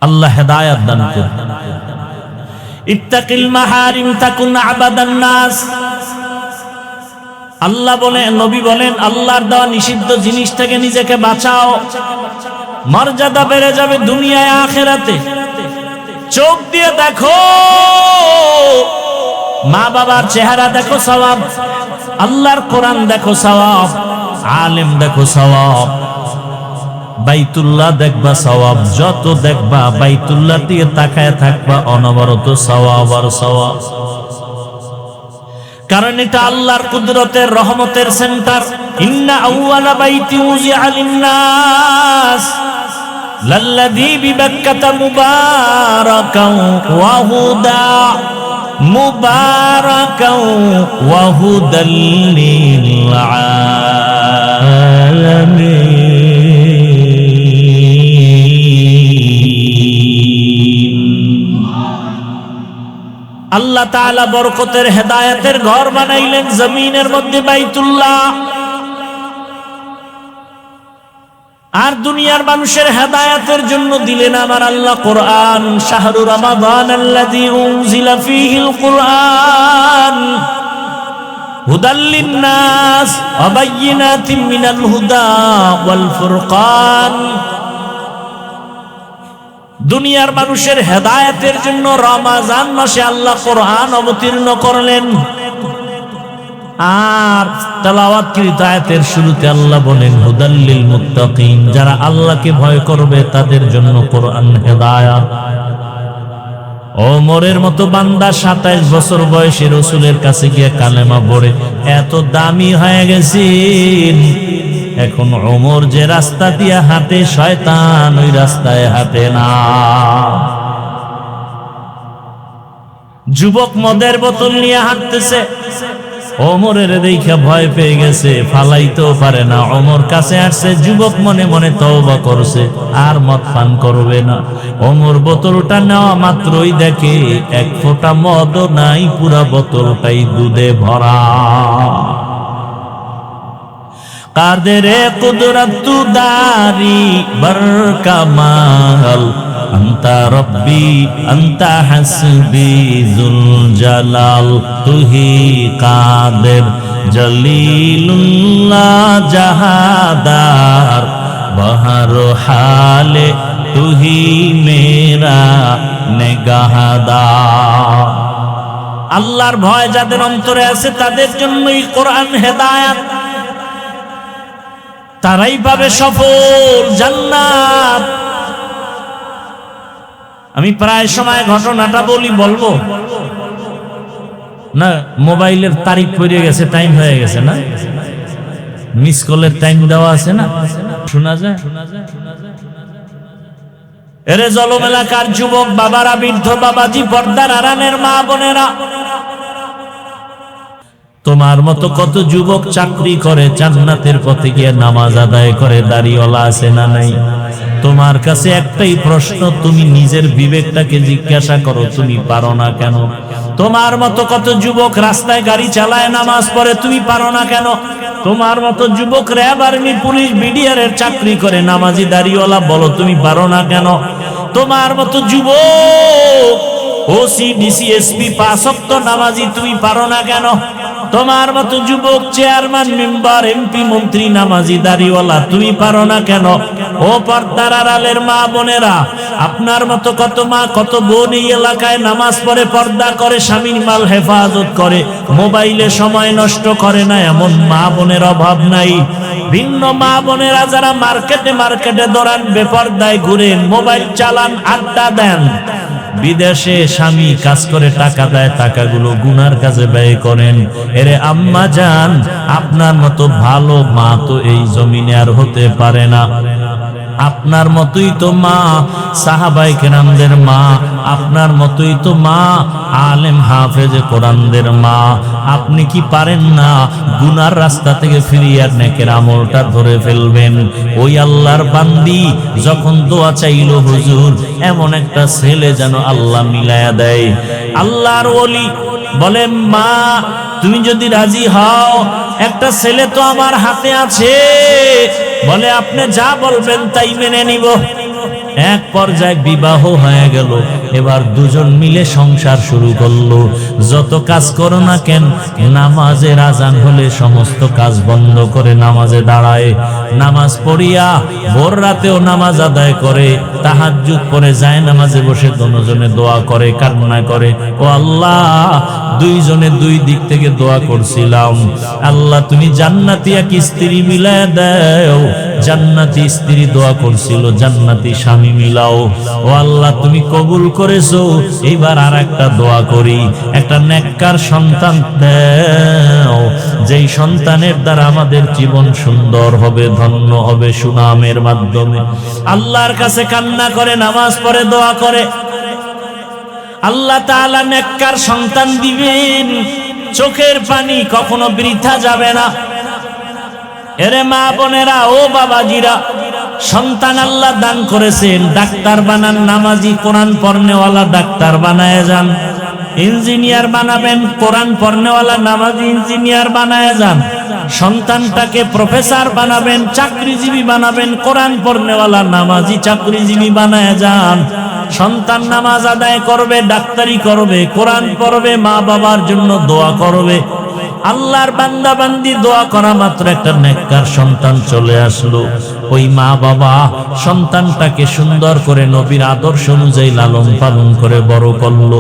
আল্লাহ হেদায়েত দান করুন। ইত্তাকিল মাহারিম তাকুন আবাদান নাস। আল্লাহ বলেন, নবী বলেন, আল্লাহর দেওয়া নিষিদ্ধ জিনিস থেকে নিজেকে বাঁচাও, মর্যাদা বেড়ে যাবে দুনিয়ায় আখিরাতে। চোখ দিয়ে দেখো, মা বাবার চেহারা দেখো সওয়াব, আল্লাহর কোরআন দেখো সওয়াব, আলেম দেখো সওয়াব, বাইতুল্লাহ দেখবা সওয়াব। যত দেখবা বাইতুল্লাহ দিয়ে তাকায় থাকবা, অনবরত সওয়াব আর সওয়াব। কারণ এটা আল্লাহর কুদরতের রহমতের সেন্টার। ইন্না আউয়ালা বাইতি উযিআ লিন-নাস লাল্লাযী বিবাক্কাতা মুবারাকান ওয়া হুদা মুবারাকান ওয়া হুদাল লিল আলামিন। আল্লাহ তাআলা বরকতের হেদায়েতের ঘর বানাইলেন জমিনের মধ্যে, বাইতুল্লাহ। আর দুনিয়ার মানুষের হেদায়েতের জন্য দিলেন আমার আল্লাহ কোরআন। শাহরু রমাদান আল্লাযী উনজিলা ফীহিল কুরআন হুদাল লিন-নাস ওয়া বায়্যিনাতিন মিনাল হুদা ওয়াল ফুরকান। দুনিয়ার মানুষের হেদায়েতের জন্য রমজান মাসে আল্লাহ কোরআন অবতীর্ণ করলেন। আর তেলাওয়াতকৃত আয়াতের শুরুতে আল্লাহ বলেন হুদাল লিল মুত্তাকিন, যারা আল্লাহকে ভয় করবে তাদের জন্য কোরআন হেদায়েত। ওমরের মতো বান্দা 27 বছর বয়সে রাসূলের কাছে গিয়ে কালেমা পড়ে এত দামি হয়ে গেছেন, এখন ওমর যে রাস্তা দিয়ে হাঁটে, শয়তান ওই রাস্তায় হাঁটে না। যুবক মদের বোতল নিয়ে হাঁটতেছে, ওমরের দেখে ভয় পেয়ে গেছে, ফালাইতেও পারে না। ওমর কাছে আসছে, যুবক মনে মনে তওবা করছে, আর মদ পান করবে না। ওমর বোতলটা নেওয়া মাত্রই দেখে এক ফোঁটা মদও নাই, পুরা বোতলটাই দুধে ভরা। কাদেরে কুদরত দারি বরকামাল আন্তা রব্বি আন্তা হাসবি জুল জালাল, তুহি কাদের জলিলুল্লাহ জাহাদার, বহর হালে তুহি মেরা নেগাহদার। আল্লাহর ভয় যাদের অন্তরে আছে তাদের জন্যই কোরআন হেদায়েত, তারাই পাবে সফল জান্নাত। আমি প্রায় সময় ঘটনাটা বলবো না, মোবাইলের তারিখ পড়ে গেছে, টাইম হয়ে গেছে না, মিস কলের টাইম দেওয়া আছে না, শোনা যায়। এরে জলম এলাকার যুবক বাবারা, বৃদ্ধ বাবাজি, পর্দার আড়ালের মা বোনেরা, তোমার মতো কত যুবক চাকরি করে, জান্নাতের পথে গিয়ে নামাজ আদায় করে, দাড়িওয়ালা আছে না নাই? তোমার কাছে একটাই প্রশ্ন, তুমি নিজের বিবেকটাকে জিজ্ঞাসা করো, তুমি পারো না কেন? তোমার মতো কত যুবক রাস্তায় গাড়ি চালায়, নামাজ পড়ে, তুমি পারো না কেন? তোমার মতো যুবক র্যাব, আর্মি, পুলিশ, বিডিআর এর চাকরি করে, নামাজি, দাড়িওয়ালা, বলো তুমি পারো না কেন? তোমার মতো যুবক ওসি, ডিসি, এসপি, 5 ওয়াক্ত নামাজি, তুমি পারো না কেন? তোমার মতো যুবক চেয়ারম্যান, মেম্বার, এমপি, মন্ত্রী, নামাজি, দাড়িওয়ালা, তুমি পারো না কেন? ও পর্দার আড়ালের মা বোনেরা, আপনার মতো কত মা কত বোন এই এলাকায় নামাজ পড়ে, পর্দা করে, স্বামীর মাল হেফাজত করে, মোবাইলে সময় নষ্ট করে না, এমন মা বোনের অভাব নাই। ভিন্ন মা বোনেরা যারা মার্কেটে মার্কেটে দৌড়ান, বেপর্দায় ঘুরেন, মোবাইল চালান, আড্ডা দেন, বিদেশে স্বামী কাজ করে টাকা দেয়, টাকাগুলো গুনার কাজে ব্যয় করেন। এরে আম্মা জান, আপনার মতো ভালো মা তো এই জমিনে আর হতে পারে না। আপনার মতোই তো মা সাহাবায়ে কেরামদের মা, আপনার মতোই তো মা আলেম হাফেজে কোরআনদের মা। আপনি কি পারেন না গুনার রাস্তা থেকে ফিরিয়ে নেকের আমলটা ধরে ফেলবেন? ওই আল্লাহর বান্দি যখন দোয়া চাইল, হুজুর এমন একটা ছেলে যেন আল্লাহ মিলায়া দেয়। আল্লাহর ওলি বলে, মা তুমি যদি রাজি হও, একটা ছেলে তো আমার হাতে আছে, বলে আপনি যা বলবেন তাই মেনে নিব। এক পর্যায়ে বিবাহ হয়ে গেল। এবার দুজন মিলে সংসার শুরু করলো। যত কাজ করো না কেন, নামাজের আজান হলে সমস্ত কাজ বন্ধ করে নামাজে দাঁড়ায়, নামাজ পড়িয়া ভোর রাতেও নামাজ আদায় করে, তাহাজ্জুদ পড়ে যায়, নামাজে বসে দুজনে দোয়া করে, কান্না করে, ও আল্লাহ দুইজনে দুই দিক থেকে দোয়া করছিলাম, আল্লাহ তুমি জান্নাতি এক স্ত্রী মিলায় দাও। জান্নাতি স্ত্রী দোয়া করছিল, জান্নাতি স্বামী মিলাও। ও আল্লাহ তুমি কবুল করেছো, এইবার আর একটা দোয়া করি, একটা নেককার সন্তান দাও, যেই সন্তানের দ্বারা আমাদের জীবন সুন্দর হবে, ধন্য হবে সুনামের মাধ্যমে। আল্লাহর কাছে কান্না করে, নামাজ পড়ে, দোয়া করে, আল্লাহ তাআলা নেককার সন্তান দিবেন। চোখের পানি কখনো বৃথা যাবে না। এরে মা বোনেরা, ও বাবাজিরা, সন্তান আল্লাহ দান করেছেন, ডাক্তার বানান, নামাজি, কোরআন পড়নেওয়ালা ডাক্তার বানায় যান। ইঞ্জিনিয়ার বানাবেন, কোরআন পড়নেওয়ালা নামাজি ইঞ্জিনিয়ার বানায় যান। সন্তানটাকে প্রফেসর বানাবেন, চাকরিজীবী বানাবেন, কোরআন পড়নেওয়ালা নামাজি চাকরিজীবী বানায় যান। সন্তান নামাজ আদায় করবে, ডাক্তারি করবে, কোরআন পড়বে, মা বাবার জন্য দোয়া করবে। আল্লাহর বান্দা বান্দি দোয়া করা মাত্র একটা নেককার সন্তান চলে আসলো। ওই মা বাবা সন্তানটাকে সুন্দর করে নবীর আদর্শ অনুযায়ী লালন পালন করে বড় করলো।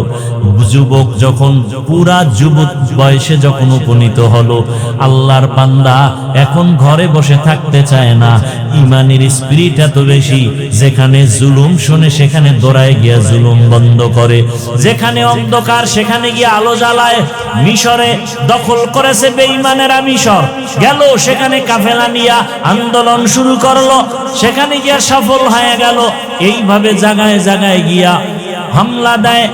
যুবক যখন পুরা যুবক বয়সে যখন উপনীত হলো, আল্লাহর বান্দা এখন ঘরে বসে থাকতে চায় না। ইমানের স্পিরিট এত বেশি, যেখানে জুলুম শুনে সেখানে দৌড়ায় গিয়া জুলুম বন্ধ করে, যেখানে অন্ধকার সেখানে গিয়ে আলো জ্বালায়। মিশরে দখল করেছে বেঈমানেরা, মিশর গেল, সেখানে কাফেলা নিয়া আন্দোলন শুরু করলো, সেখানে গিয়া সফল হয়ে গেল। এইভাবে জায়গায় জায়গায় গিয়া হামলা দেয়,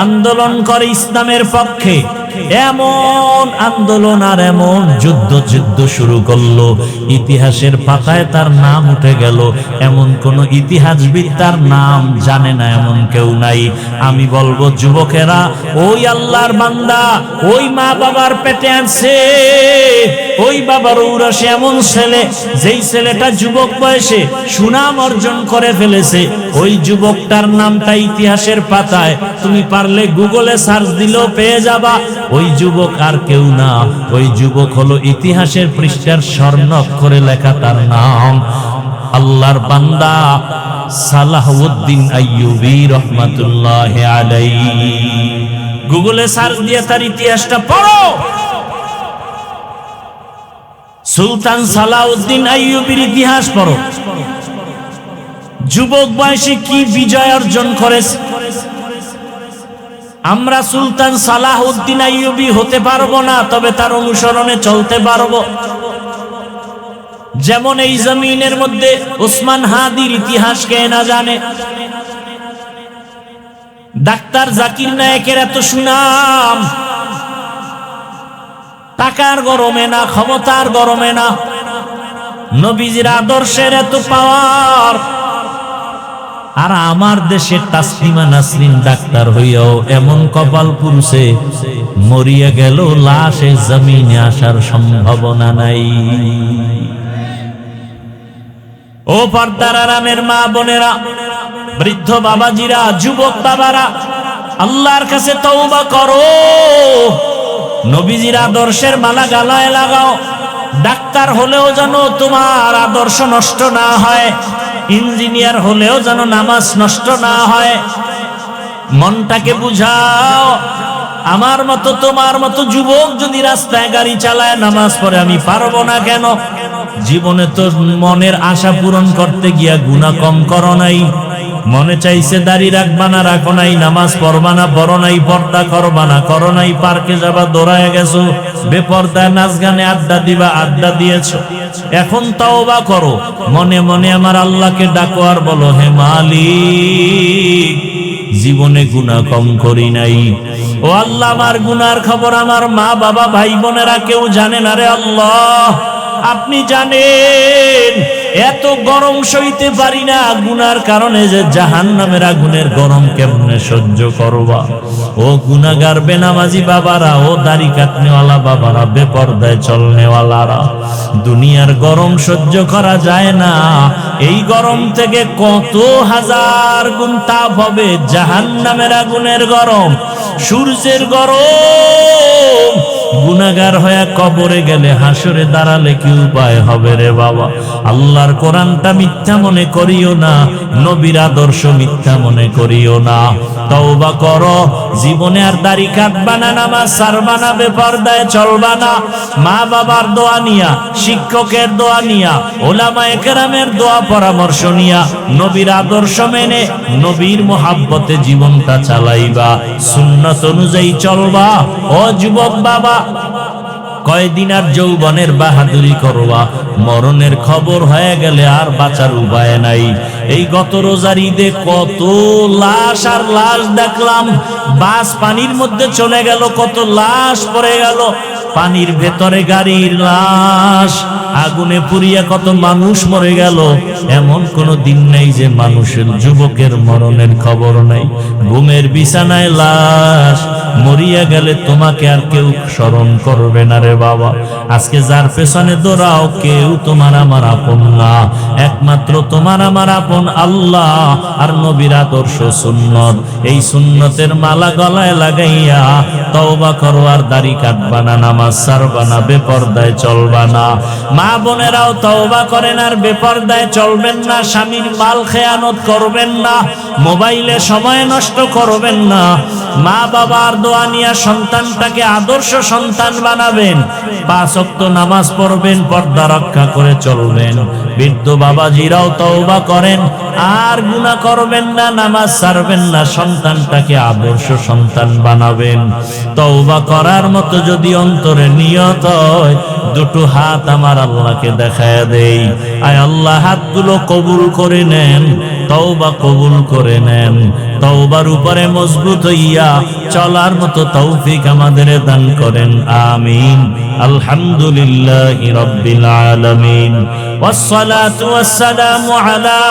আন্দোলন করে ইসলামের পক্ষে। এমন আন্দোলন আর এমন যুদ্ধ শুরু করলো, ইতিহাসের পাতায় তার নাম উঠে গেল। এমন কোন ইতিহাসবিদ তার নাম জানে না, এমন কেউ নাই। আমি বলবো যুবকেরা, ওই আল্লাহর বান্দা ওই মা বাবার পেটে আছে, ওই বাবার ঔরসে এমন ছেলে, যেই ছেলেটা যুবক বয়সে সুনাম অর্জন করে ফেলেছে, ওই যুবকটার নামটা ইতিহাসের পাতায় তুমি পারলে গুগলে সার্চ দিলেও পেয়ে যাবা। ওই যুবক আর কেউ না, ওই যুবক হলো ইতিহাসের পৃষ্ঠার স্বর্ণাক্ষরে লেখা তার নাম, আল্লাহর বান্দা সালাহউদ্দিন আইয়ুবী রাহমাতুল্লাহি আলাইহি। গুগলে সার্চ দিয়ে তার ইতিহাসটা পড়ো। সুলতান সালাহউদ্দিন আইয়ুবীর ইতিহাস পড়ো। যুবক বয়সে কি বিজয় অর্জন করেছে। আমরা সুলতান সালাহউদ্দিন আইয়ুবী হতে পারবো না, তবে তার অনুসরণে চলতে পারবো। যেমন এই জমিনের মধ্যে ওসমান হাদির ইতিহাস কে না জানে, ডাক্তার জাকির নায়েকের এত সুনাম, টাকার গরমে না, ক্ষমতার গরমে না, নবীজির আদর্শের এত পাওয়ার। আর আমার দেশে তাসলিমা নাসরিন ডাক্তার হইয়াও এমন কপাল পুরুষে মরিয়া গেল, লাশে জমিনে আসার সম্ভাবনা নাই। ও পর্দার আরামের মা বোনেরা, বৃদ্ধ বাবাজিরা, যুবক বাবারা, আল্লাহর কাছে তওবা করো। নবীজির আদর্শের মালা গালায় লাগাও। ডাক্তার হলেও যেন তোমার আদর্শ নষ্ট না হয়, ইঞ্জিনিয়ার হলেও যেন নামাজ নষ্ট না হয়। মনটাকে বুঝাও। আমার মতো তোমার মতো যুবক যদি রাস্তায় গাড়ি চালায়, নামাজ পড়ে, আমি পারবো না কেন? জীবনে তো মনের আশা পূরণ করতে গিয়া গুনাহ কম করো নাই। মনে চাইছে দাড়ি রাখবা না, রাখো নাই। নামাজ পড়বা না, পড়ো নাই। পর্দা করবা না, করো নাই। পার্কে যাবা, দৌড়ায় গেছো। বেপর্দায় নাচ গানে আড্ডা দিবা, আড্ডা দিয়েছো। এখন তওবা করো। মনে মনে আমার আল্লাহকে ডাকো আর বলো, হে মালিক, জীবনে গুনাহ কম করি নাই। ও আল্লাহ, আমার গুনার খবর আমার মা বাবা ভাই বোনেরা কেউ জানে না রে আল্লাহ, আপনি জানেন। এত গরম সইতে পারি না গুনার কারণে, যে জাহান্নামের আগুনের গরম কেমনে সহ্য করবা? ও গুনাহগার বেনামাজি বাবারা, ও দাড়ি কাটনেওয়ালা বাবারা, বেপরদায় চলনেওয়ালারা, দুনিয়ার গরম সহ্য করা যায় না। এই গরম থেকে কত হাজার গুণ তাপ হবে জাহান্নামের আগুনের গরম, সূর্যের গরম। গুনাহগার হয়ে কবরে গেলে, হাসরে দাঁড়ালে কি উপায় হবে রে বাবা? আল্লাহর কোরআনটা মিথ্যা মনে করিও না, নবীর আদর্শ মিথ্যা মনে করিও না। তওবা করো। জীবনে আর দাড়ি কাটবা না, নামাজ ছাড়বা না, বেপরদায় চলবা না। মা বাবার দোয়া নিয়া, শিক্ষকের দোয়া নিয়া, ওলামায়ে কেরামের দোয়া পরামর্শ নিয়া, নবীর আদর্শ মেনে, নবীর মোহাব্বতে জীবনটা চালাইবা, সুন্নাত অনুযায়ী চলবা। ও যুবক বাবা, কয়দিন আর যৌবনের বাহাদুরি করবা? মরণের খবর হয়ে গেলে আর বাঁচার উপায় নাই। এই গত রোজার ঈদে কত লাশ আর লাশ দেখলাম। বাস পানির মধ্যে চলে গেল, কত লাশ পড়ে গেল। পানির ভেতরে গাড়ির লাশ, আগুনে পুড়িয়া কত মানুষ মরে গেল। এমন কোন দিন নেই যে মানুষের, যুবকের মরণের খবর নাই। ঘুমের বিছানায় লাশ, মরিয়া গেলে তোমাকে আর কেউ স্মরণ করবে না রে বাবা। আজকে যার পেছনে দৌড়াও, কেউ তোমার আমার আপন না। একমাত্র তোমার আমার আপন আল্লাহ আর নবীর আদর্শ সুন্নত। এই সুন্নতের মালা গলায় লাগাইয়া তওবা করো। আর দাড়ি কাটবা না, নামাজ ছাড়বা না, বেপরদায় চলবা না। মা বোনেরাও তওবা করেন আর বেপরদায় চলবেন না। স্বামীর মাল খেয়ানত করবেন না, মোবাইলে সময় নষ্ট করবেন না। মা বাবার দোয়া নিয়ে সন্তানটাকে আদর্শ সন্তান বানাবেন। 5 ওয়াক্ত নামাজ পড়বেন, পর্দা রক্ষা করে চলবেন। বৃদ্ধ বাবাজিরাও তওবা করেন আর গুনাহ করবেন না, নামাজ ছাড়বেন না। সন্তানটাকে আদর্শ সন্তান বানাবেন। তওবা করার মতো যদি অন্তরে নিয়ত হয়, দুটো হাত আমার আল্লাহকে দেখায় দেই। আয় আল্লাহ, হাতগুলো কবুল করে নেন, তওবা কবুল করে নেন। তওবার উপরে মজবুত হইয়া চলার মতো তৌফিক আমাদের দান করেন। আমিন। আলহামদুলিল্লাহি রাব্বিল আলামিন। ওয়াসসালাতু ওয়াসসালামু আলা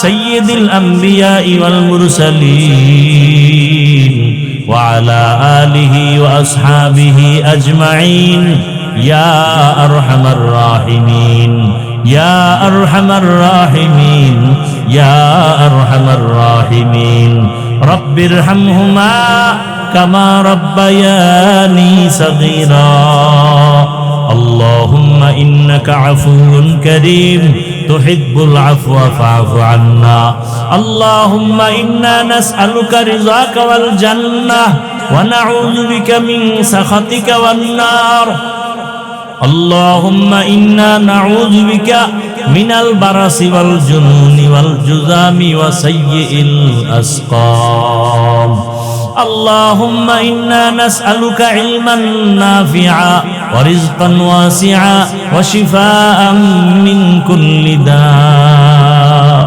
সাইয়্যিদিল আমবিয়া ওয়াল মুরসালিন ওয়া আলা আলিহি ওয়া আসহাবিহি আজমাইন। ইয়া আরহামার রাহিমিন, ইয়া আরহামার রাহিমিন, ইয়া আরহামার রাহিমিন। রব্বিরহামহুমা কামা রব্বায়ানি সগীরা। আল্লাহুম্মা ইন্নাকা আফুউন কারীম তুহিব্বুল আফওয়া ফা'ফু আন্না। আল্লাহুম্মা ইন্না নাসআলুকা রিযাকা ওয়াল জান্নাহ ওয়া নাউযু বিকা মিন সাখাতিকা ওয়ান নার। اللهم إنا نعوذ بك من البرص والجنون والجذام وسيء الأسقام. اللهم إنا نسألك علما نافعا ورزقا واسعا وشفاء من كل داء.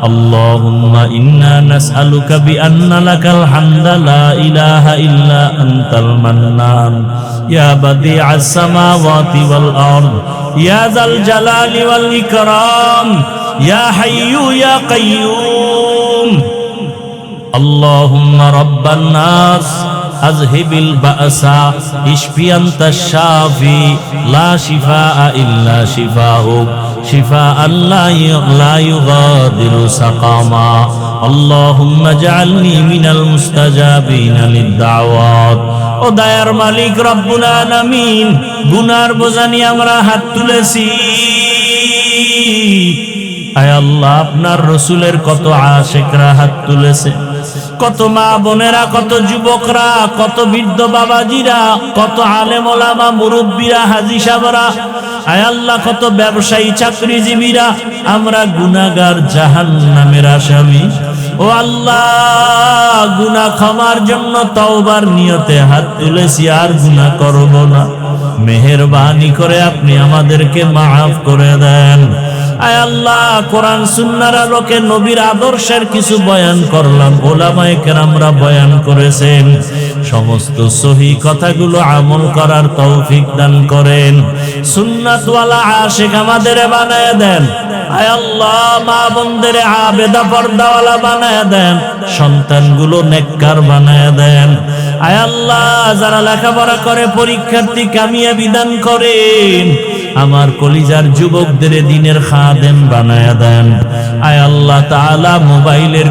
আল্লাহুম্মা ইন্না নাসআলুকা বিআন্না লাকাল হামদা লা ইলাহা ইল্লা আনতাল মান্নান ইয়া বাদিআস সামাওয়াতি ওয়াল আরদ ইয়া যাল জালালি ওয়াল ইকরাম ইয়া হাইয়্যু ইয়া কাইয়্যুম আল্লাহুম্মা রাব্বান নাস আযহিবিল বা'সা ইশফি আনতাশ শাফি লা শিফাআ ইল্লা শিফাউক শিফাআন লা ইউগাদিরু সাকামা আল্লাহুম্মা জাআলনি মিনাল মুস্তাজাবিনা লিদ-দাওয়াত। ও দয়ার মালিক রব্বুল আলামিন, গুনার বোঝা নিয়ে আমরা হাত তুলেছি। আয় আল্লাহ, আপনার রসুলের কত আশিকরা হাত তুলেছে, কত মা বোনেরা, কত যুবকরা, কত বৃদ্ধ বাবাজিরা, কত আলেম ওলামা মুরব্বীরা, হাজী সাহেবরা, আয় আল্লাহ কত ব্যবসায়ী চাকরিজীবীরা, আমরা গুনাহগার জাহান্নামের আসামি। ও আল্লাহ, গুনাহ ক্ষমার জন্য তওবার নিয়তে হাত তুলেছি, আর গুনাহ করব না। মেহেরবানি করে আপনি আমাদেরকে মাফ করে দেন। আয় আল্লাহ, কোরআন সুন্নাহর আলোকে নবীর আদর্শের কিছু বয়ান করলাম, ওলামায়ে কেরামরা বয়ান করেছেন, সমস্ত সহি কথাগুলো আমল করার তৌফিক দান করেন। সুন্নাতওয়ালা আশিক আমাদের বানায় দেন। আয় আল্লাহ, মা বোনদের আবেদা পর্দাওয়ালা বানায় দেন, সন্তানগুলো নেককার বানায় দেন। আয় আল্লাহ, যারা লেখাপড়া করে পরীক্ষার্থী কামিয়াবি দান করেন। আমার কলিজার যুবকদের দ্বীনের খাদেম বানায়া দেন। আয় আল্লাহ তাআলা, মোবাইলের